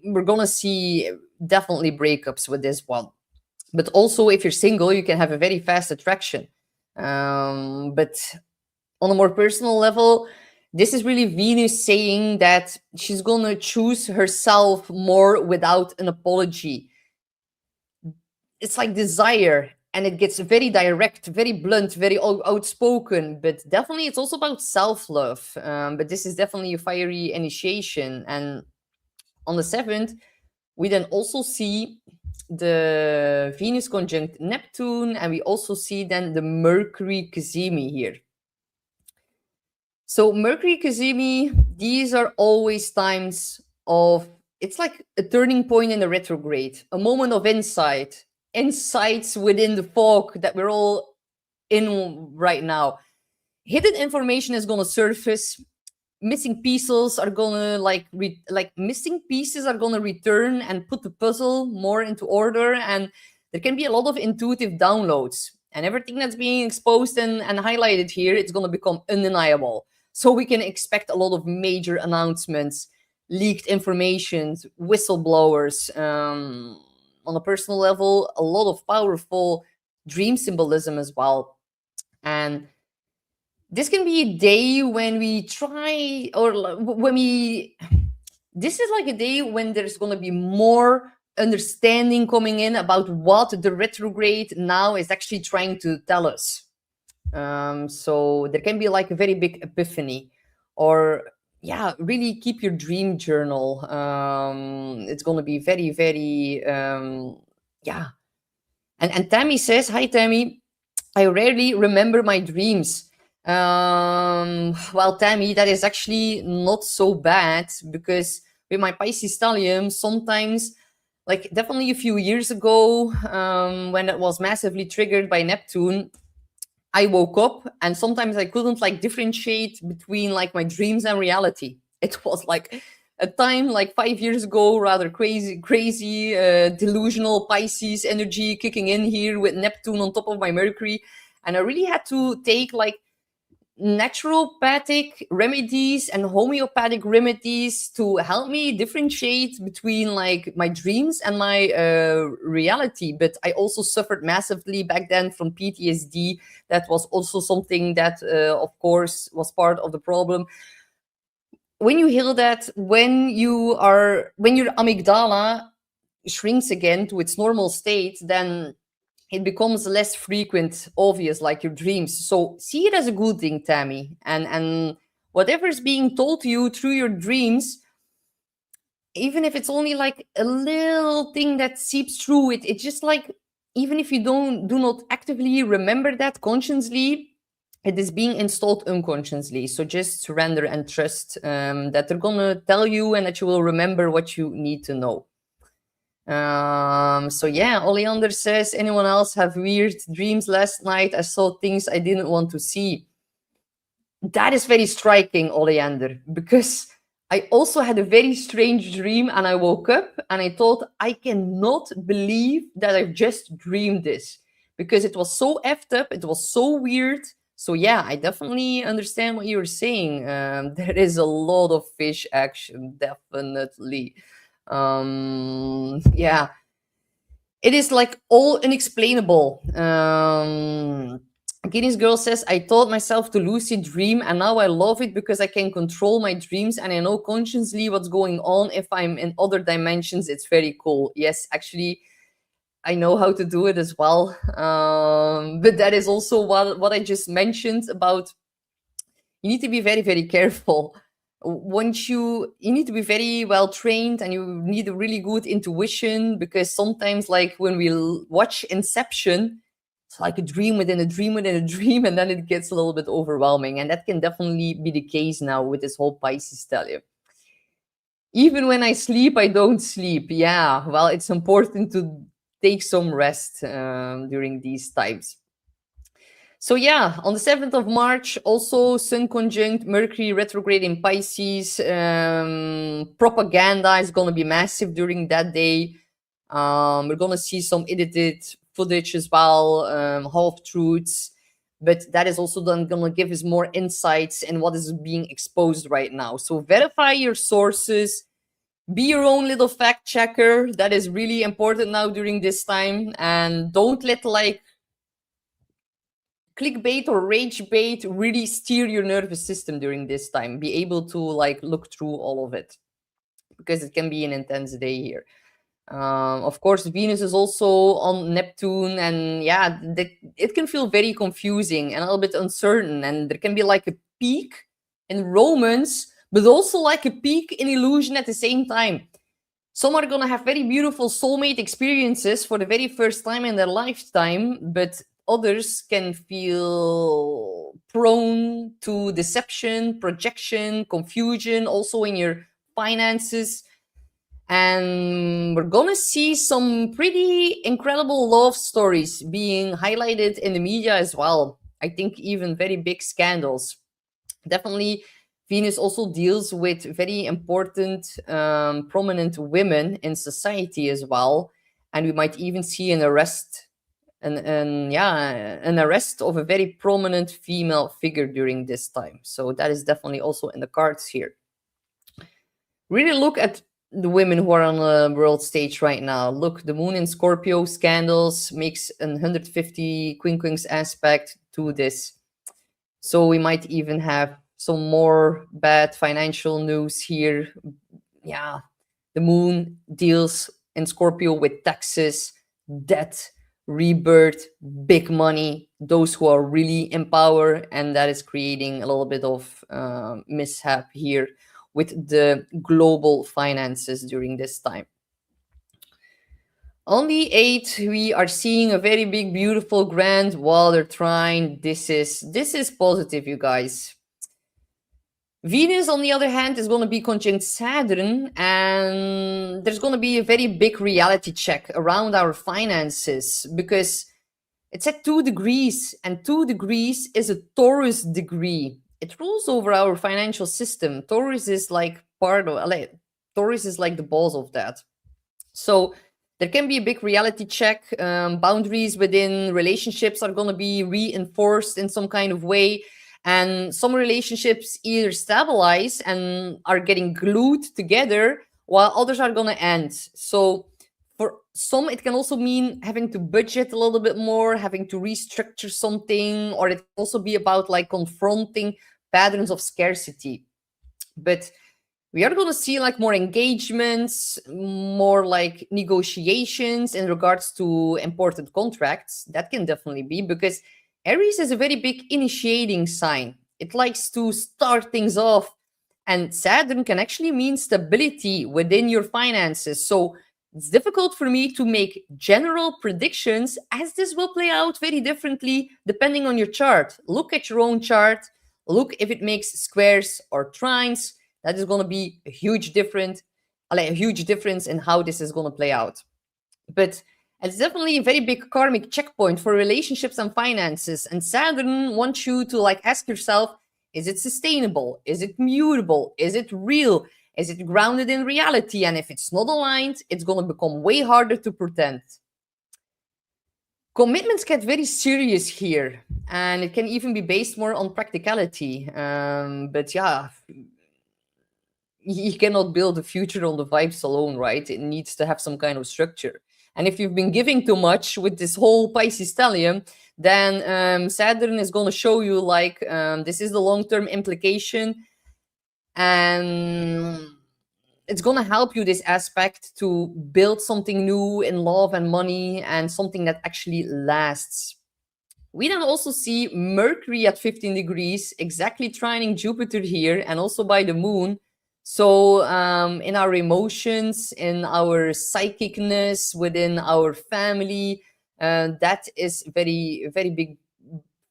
A: we're going to see definitely breakups with this one. But also, if you're single, you can have a very fast attraction. But on a more personal level, this is really Venus saying that she's going to choose herself more without an apology. It's like desire, and it gets very direct, very blunt, very outspoken. But definitely, it's also about self-love. But this is definitely a fiery initiation. And on the 7th, we then also see the Venus conjunct Neptune, and we also see then the Mercury Cazimi here. So Mercury Cazimi, these are always times of, it's like a turning point in the retrograde, a moment of insight, insights within the fog that we're all in right now. Hidden information is going to surface. Missing pieces are going to missing pieces are going to return and put the puzzle more into order. And there can be a lot of intuitive downloads. And everything that's being exposed and highlighted here, it's going to become undeniable. So we can expect a lot of major announcements, leaked information, whistleblowers. On a personal level, a lot of powerful dream symbolism as well. And this can be a day when we try, or when we, this is like a day when there's going to be more understanding coming in about what the retrograde now is actually trying to tell us. So there can be like a very big epiphany, or yeah, really keep your dream journal. It's going to be very, very, yeah. And Tammy says, "Hi, Tammy. I rarely remember my dreams." Well, Tammy, that is actually not so bad, because with my Pisces stellium, sometimes, like definitely a few years ago, when it was massively triggered by Neptune, I woke up and sometimes I couldn't like differentiate between like my dreams and reality. It was like a time like 5 years ago, rather crazy, delusional Pisces energy kicking in here with Neptune on top of my Mercury. And I really had to take like naturopathic remedies and homeopathic remedies to help me differentiate between like my dreams and my reality. But I also suffered massively back then from PTSD. That was also something that of course was part of the problem. When you heal that, when your amygdala shrinks again to its normal state, then it becomes less frequent, obvious, like your dreams. So see it as a good thing, Tammy. And whatever is being told to you through your dreams, even if it's only like a little thing that seeps through it, it's just like, even if you do not actively remember that consciously, it is being installed unconsciously. So just surrender and trust that they're gonna tell you, and that you will remember what you need to know. So yeah, Oleander says, anyone else have weird dreams last night? I saw things I didn't want to see. That is very striking, Oleander, because I also had a very strange dream, and I woke up and I thought, I cannot believe that I've just dreamed this, because it was so effed up, it was so weird. So yeah, I definitely understand what you're saying. There is a lot of fish action, definitely. Yeah, it is like all unexplainable. Guinness Girl says, I taught myself to lucid dream, and now I love it because I can control my dreams and I know consciously what's going on if I'm in other dimensions. It's very cool. Yes, actually, I know how to do it as well. But that is also what I just mentioned about, you need to be very, very careful. Once you need to be very well trained, and you need a really good intuition, because sometimes, like when we watch Inception, it's like a dream within a dream within a dream, and then it gets a little bit overwhelming. And that can definitely be the case now with this whole Pisces stellium. Even when I sleep, I don't sleep. Yeah, well, it's important to take some rest during these times. So yeah, on the 7th of March, also Sun conjunct Mercury retrograde in Pisces. Propaganda is going to be massive during that day. We're going to see some edited footage as well, half-truths. But that is also then going to give us more insights in what is being exposed right now. So verify your sources. Be your own little fact checker. That is really important now during this time. And don't let like clickbait or rage bait really steer your nervous system during this time. Be able to like look through all of it, because it can be an intense day here. Of course, Venus is also on Neptune, and yeah, it can feel very confusing and a little bit uncertain, and there can be like a peak in romance, but also like a peak in illusion at the same time. Some are going to have very beautiful soulmate experiences for the very first time in their lifetime, but others can feel prone to deception, projection, confusion, also in your finances. And we're going to see some pretty incredible love stories being highlighted in the media as well. I think even very big scandals. Definitely, Venus also deals with very important, prominent women in society as well. And we might even see an arrest and yeah, an arrest of a very prominent female figure during this time. So that is definitely also in the cards here. Really look at the women who are on the world stage right now. Look, the moon in Scorpio, scandals, makes an 150 quincunx aspect to this. So we might even have some more bad financial news here. Yeah, the moon deals in Scorpio with taxes, debt, rebirth, big money, those who are really in power, and that is creating a little bit of mishap here with the global finances during this time. On the 8th, we are seeing a very big, beautiful, grand water trine. This is positive, you guys. Venus, on the other hand, is going to be conjunct Saturn, and there's going to be a very big reality check around our finances because it's at 2 degrees, and 2 degrees is a Taurus degree. It rules over our financial system. Taurus is like Taurus is like the boss of that. So there can be a big reality check. Boundaries within relationships are going to be reinforced in some kind of way. And some relationships either stabilize and are getting glued together, while others are going to end. So for some, it can also mean having to budget a little bit more, having to restructure something, or it can also be about like confronting patterns of scarcity. But we are going to see like more engagements, more like negotiations in regards to important contracts. That can definitely be because Aries is a very big initiating sign. It likes to start things off, and Saturn can actually mean stability within your finances. So it's difficult for me to make general predictions, as this will play out very differently depending on your chart. Look at your own chart, look if it makes squares or trines. That is going to be a huge difference in how this is going to play out. But it's definitely a very big karmic checkpoint for relationships and finances. And Saturn wants you to like ask yourself, is it sustainable? Is it mutable? Is it real? Is it grounded in reality? And if it's not aligned, it's going to become way harder to pretend. Commitments get very serious here, and it can even be based more on practicality. But yeah, you cannot build a future on the vibes alone, right? It needs to have some kind of structure. And if you've been giving too much with this whole Pisces stellium, then Saturn is going to show you like this is the long-term implication, and it's going to help you, this aspect, to build something new in love and money, and something that actually lasts. We then also see Mercury at 15 degrees, exactly trining Jupiter here, and also by the moon. So in our emotions, in our psychicness, within our family, that is very, very big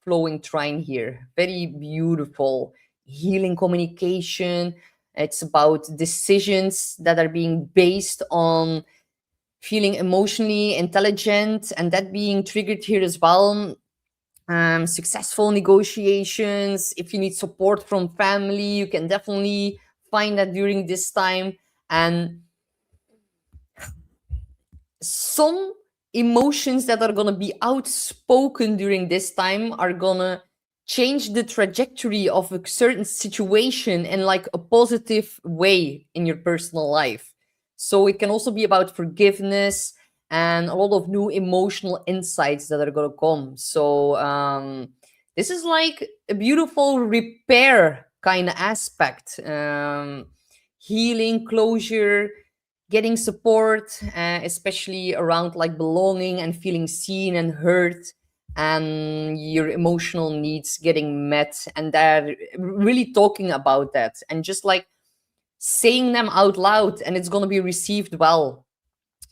A: flowing trine here. Very beautiful, healing communication. It's about decisions that are being based on feeling emotionally intelligent, and that being triggered here as well. Successful negotiations. If you need support from family, you can definitely find that during this time. And some emotions that are going to be outspoken during this time are going to change the trajectory of a certain situation in like a positive way in your personal life. So it can also be about forgiveness and a lot of new emotional insights that are going to come. So this is like a beautiful repair kind of aspect. Healing, closure, getting support, especially around like belonging and feeling seen and heard, and your emotional needs getting met, and they're really talking about that and just like saying them out loud, and it's going to be received well.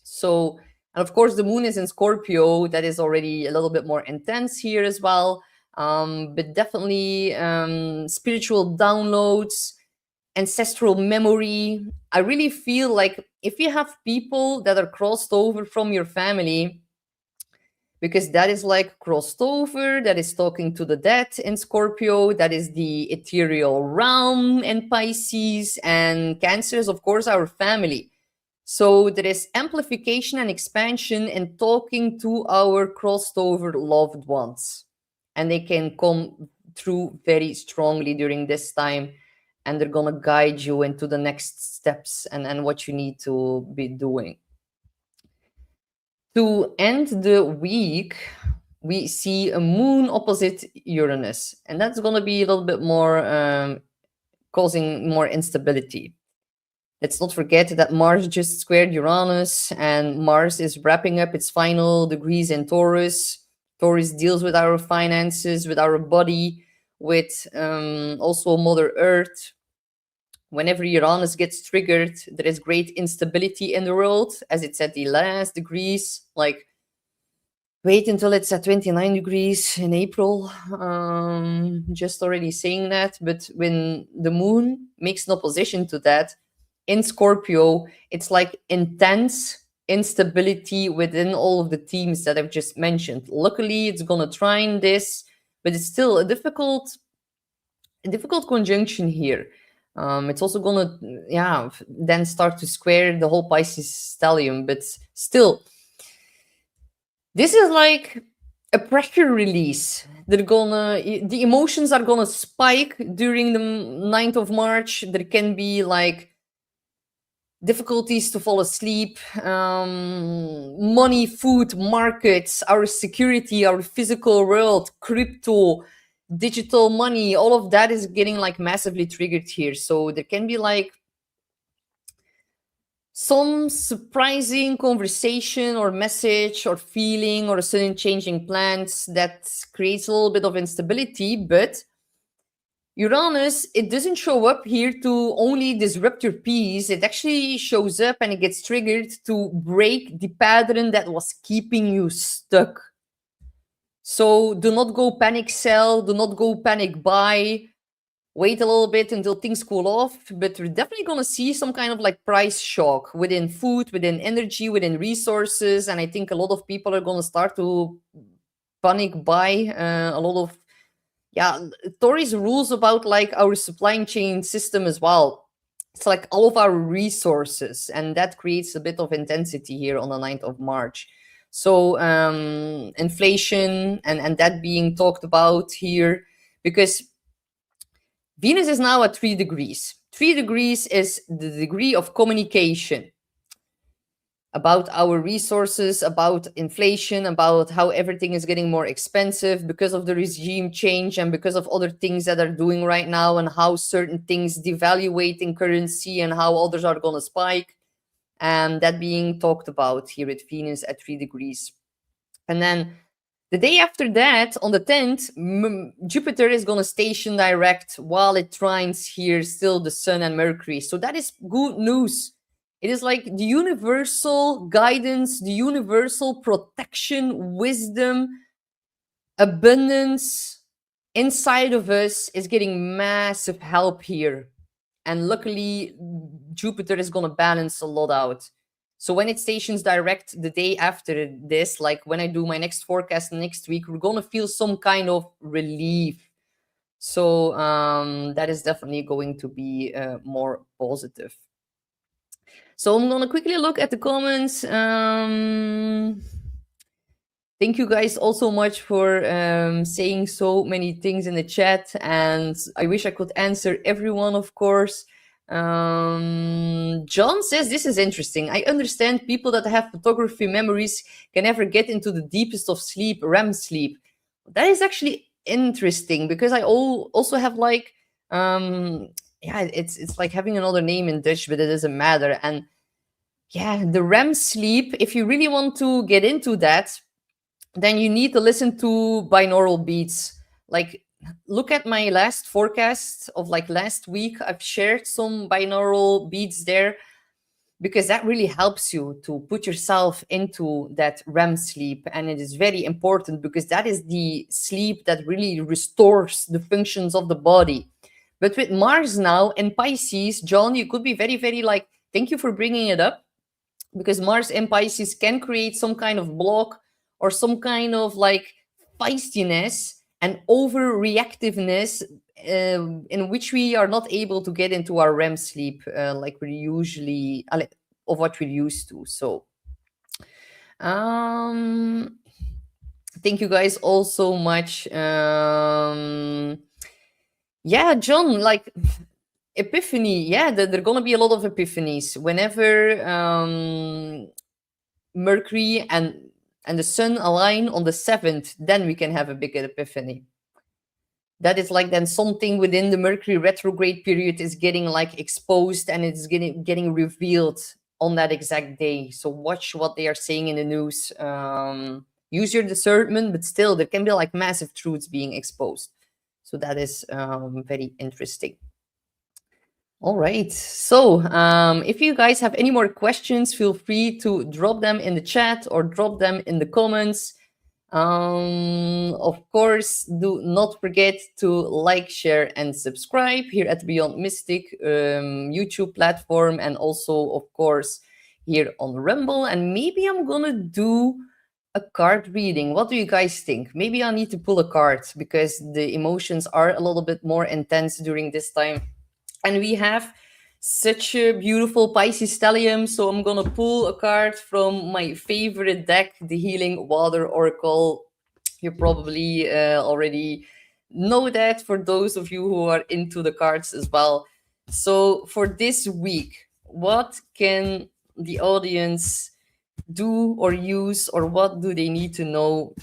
A: So, and of course the moon is in Scorpio. That is already a little bit more intense here as well. But definitely spiritual downloads, ancestral memory. I really feel like if you have people that are crossed over from your family, because that is like crossed over, that is talking to the dead in Scorpio, that is the ethereal realm in Pisces, and Cancer is, of course, our family. So there is amplification and expansion in talking to our crossed over loved ones. And they can come through very strongly during this time. And they're going to guide you into the next steps and what you need to be doing. To end the week, we see a moon opposite Uranus. And that's going to be a little bit more causing more instability. Let's not forget that Mars just squared Uranus, and Mars is wrapping up its final degrees in Taurus. Taurus deals with our finances, with our body, with also Mother Earth. Whenever Uranus gets triggered, there is great instability in the world, as it's at the last degrees. Like, wait until it's at 29 degrees in April. Just already saying that. But when the moon makes an opposition to that, in Scorpio, it's like intense instability within all of the themes that I've just mentioned. Luckily, it's going to trine this, but it's still a difficult conjunction here. It's also going to, then start to square the whole Pisces stellium, but still, this is like a pressure release. The emotions are gonna spike during the 9th of March. There can be like difficulties to fall asleep, money, food, markets, our security, our physical world, crypto, digital money, all of that is getting like massively triggered here. So there can be like some surprising conversation or message or feeling or a sudden changing plans that creates a little bit of instability. But Uranus, it doesn't show up here to only disrupt your peace. It actually shows up and it gets triggered to break the pattern that was keeping you stuck. So do not go panic sell, do not go panic buy. Wait a little bit until things cool off, but we're definitely going to see some kind of like price shock within food, within energy, within resources. And I think a lot of people are going to start to panic buy a lot of, Tori's rules about like our supply chain system as well. It's like all of our resources, and that creates a bit of intensity here on the 9th of March. So inflation and that being talked about here, because Venus is now at 3 degrees. 3 degrees is the degree of communication about our resources, about inflation, about how everything is getting more expensive because of the regime change and because of other things that are doing right now, and how certain things devaluate in currency and how others are going to spike. And that being talked about here with Venus at 3 degrees. And then the day after that, on the 10th, Jupiter is going to station direct while it trines here still the Sun and Mercury. So that is good news. It is like the universal guidance, the universal protection, wisdom, abundance inside of us is getting massive help here. And luckily, Jupiter is going to balance a lot out. So when it stations direct the day after this, like when I do my next forecast next week, we're going to feel some kind of relief. So that is definitely going to be more positive. So I'm going to quickly look at the comments. Thank you guys all so much for saying so many things in the chat. And I wish I could answer everyone, of course. John says, this is interesting. I understand people that have photography memories can never get into the deepest of sleep, REM sleep. That is actually interesting because I also have like, it's like having another name in Dutch, but it doesn't matter. And yeah, the REM sleep, if you really want to get into that, then you need to listen to binaural beats. Like, look at my last forecast of like last week. I've shared some binaural beats there because that really helps you to put yourself into that REM sleep. And it is very important because that is the sleep that really restores the functions of the body. But with Mars now in Pisces, John, you could be very, very like, thank you for bringing it up, because Mars in Pisces can create some kind of block or some kind of like feistiness and overreactiveness in which we are not able to get into our REM sleep like we usually, what we're used to. So thank you guys all so much. Yeah, John, like epiphany. Yeah, there are gonna be a lot of epiphanies whenever Mercury and the Sun align on the 7th. Then we can have a big epiphany. That is like then something within the Mercury retrograde period is getting like exposed, and it's getting revealed on that exact day. So watch what they are saying in the news. Use your discernment, but still there can be like massive truths being exposed. So that is very interesting. All right. So if you guys have any more questions, feel free to drop them in the chat or drop them in the comments. Of course, do not forget to like, share, and subscribe here at Beyond Mystic YouTube platform, and also, of course, here on Rumble. And maybe I'm gonna do a card reading. What do you guys think? Maybe I need to pull a card because the emotions are a little bit more intense during this time. And we have such a beautiful Pisces stellium, so I'm gonna pull a card from my favorite deck, the Healing Water Oracle. You probably already know that, for those of you who are into the cards as well. So for this week, what can the audience do or use, or what do they need to know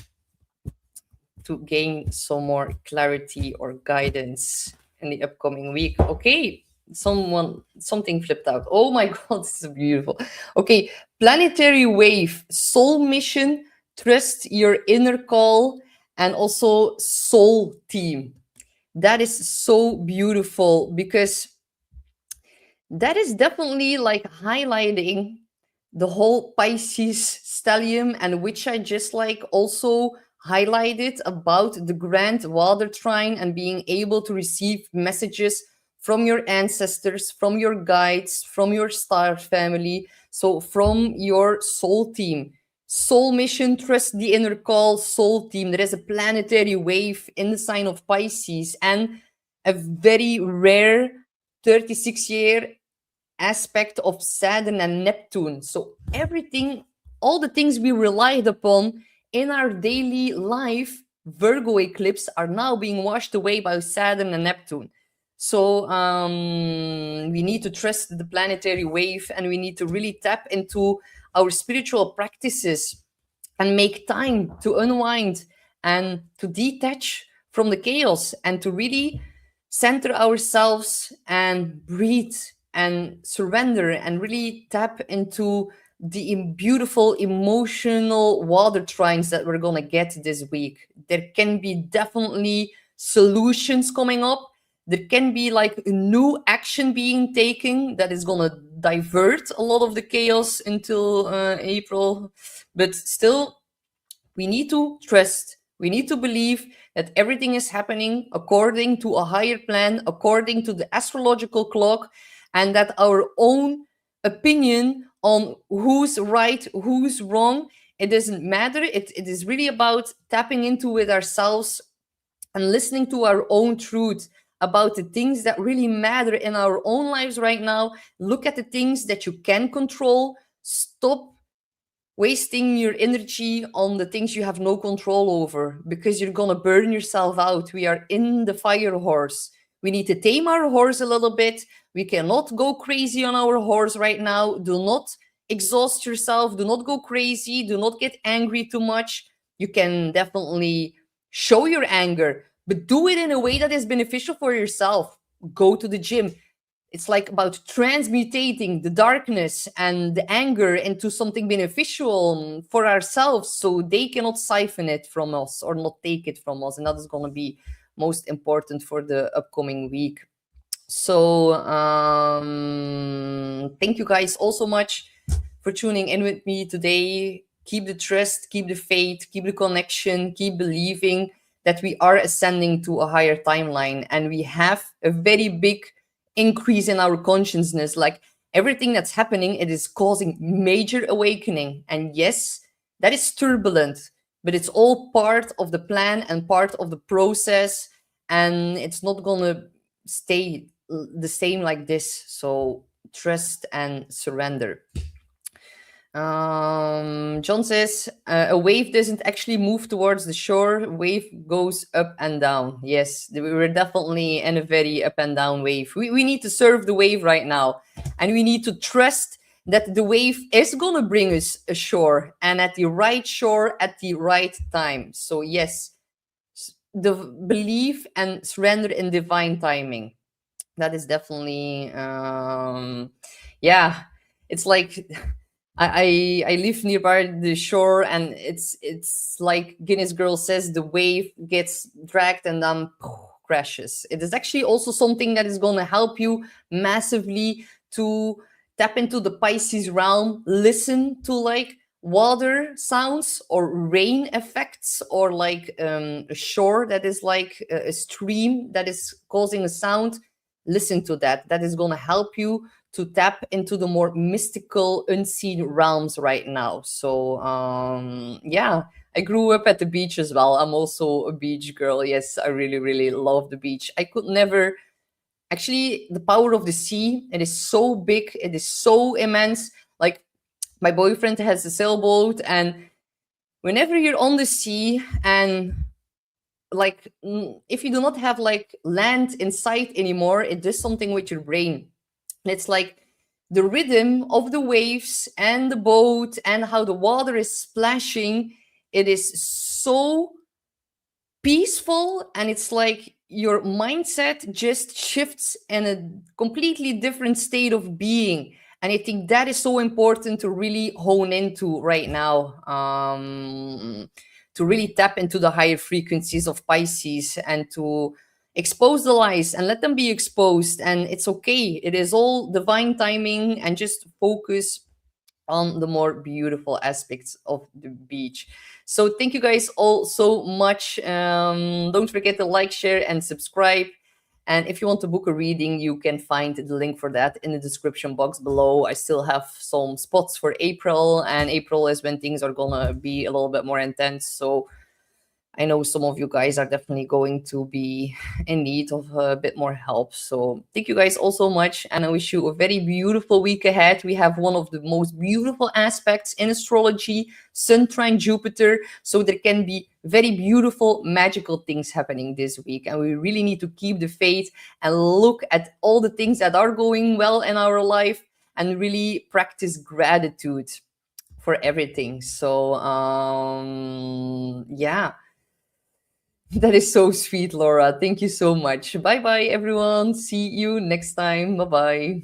A: to gain some more clarity or guidance in the upcoming week? Okay, something flipped out. Oh my god, this is beautiful. Okay, planetary wave, soul mission, trust your inner call, and also soul team. That is so beautiful, because that is definitely like highlighting the whole Pisces stellium, and which I just like also highlighted about the grand water trine and being able to receive messages from your ancestors, from your guides, from your star family, so from your soul team. Soul mission, trust the inner call, soul team. There is a planetary wave in the sign of Pisces, and a very rare 36-year aspect of Saturn and Neptune. So everything, all the things we relied upon in our daily life, Virgo eclipse, are now being washed away by Saturn and Neptune. So we need to trust the planetary wave, and we need to really tap into our spiritual practices and make time to unwind and to detach from the chaos, and to really center ourselves and breathe and surrender and really tap into the beautiful emotional water trines that we're going to get this week. There can be definitely solutions coming up. There can be like a new action being taken that is going to divert a lot of the chaos until April. But still, we need to trust, we need to believe that everything is happening according to a higher plan, according to the astrological clock, and that our own opinion on who's right, who's wrong, it doesn't matter. It is really about tapping into it ourselves and listening to our own truth about the things that really matter in our own lives right now. Look at the things that you can control. Stop wasting your energy on the things you have no control over, because you're gonna burn yourself out. We are in the fire horse. We need to tame our horse a little bit. We cannot go crazy on our horse right now. Do not exhaust yourself. Do not go crazy. Do not get angry too much. You can definitely show your anger, but do it in a way that is beneficial for yourself. Go to the gym. It's like about transmutating the darkness and the anger into something beneficial for ourselves, so they cannot siphon it from us or not take it from us. And that is going to be most important for the upcoming week. So thank you guys all so much for tuning in with me today. Keep the trust, keep the faith, keep the connection, keep believing that we are ascending to a higher timeline, and we have a very big increase in our consciousness. Like everything that's happening, it is causing major awakening. And yes, that is turbulent, but it's all part of the plan and part of the process, and it's not gonna stay the same like this. So trust and surrender. John says a wave doesn't actually move towards the shore. Wave goes up and down. Yes, we were definitely in a very up and down wave. We need to surf the wave right now, and we need to trust that the wave is gonna bring us ashore and at the right shore at the right time. So yes, the belief and surrender in divine timing. That is definitely yeah. It's like I live nearby the shore, and it's like Guinness Girl says, the wave gets dragged and then crashes. It is actually also something that is going to help you massively to tap into the Pisces realm. Listen to like water sounds or rain effects, or like a shore that is like a stream that is causing a sound. Listen to that. That is going to help you to tap into the more mystical, unseen realms right now. So, yeah, I grew up at the beach as well. I'm also a beach girl. Yes, I really, really love the beach. I could never actually, the power of the sea, it is so big, it is so immense. Like, my boyfriend has a sailboat, and whenever you're on the sea and like if you do not have like land in sight anymore, it does something with your brain. And it's like the rhythm of the waves and the boat and how the water is splashing. It is so peaceful, and it's like your mindset just shifts in a completely different state of being. And I think that is so important to really hone into right now, to really tap into the higher frequencies of Pisces and to expose the lies and let them be exposed. And it's okay, it is all divine timing, and just focus on the more beautiful aspects of the beach. So thank you guys all so much. Don't forget to like, share, and subscribe. And if you want to book a reading, you can find the link for that in the description box below. I still have some spots for April, and April is when things are gonna be a little bit more intense. So I know some of you guys are definitely going to be in need of a bit more help. So thank you guys all so much. And I wish you a very beautiful week ahead. We have one of the most beautiful aspects in astrology, Sun trine Jupiter. So there can be very beautiful, magical things happening this week. And we really need to keep the faith and look at all the things that are going well in our life and really practice gratitude for everything. So, yeah. That is so sweet, Laura. Thank you so much. Bye bye, everyone. See you next time. Bye bye.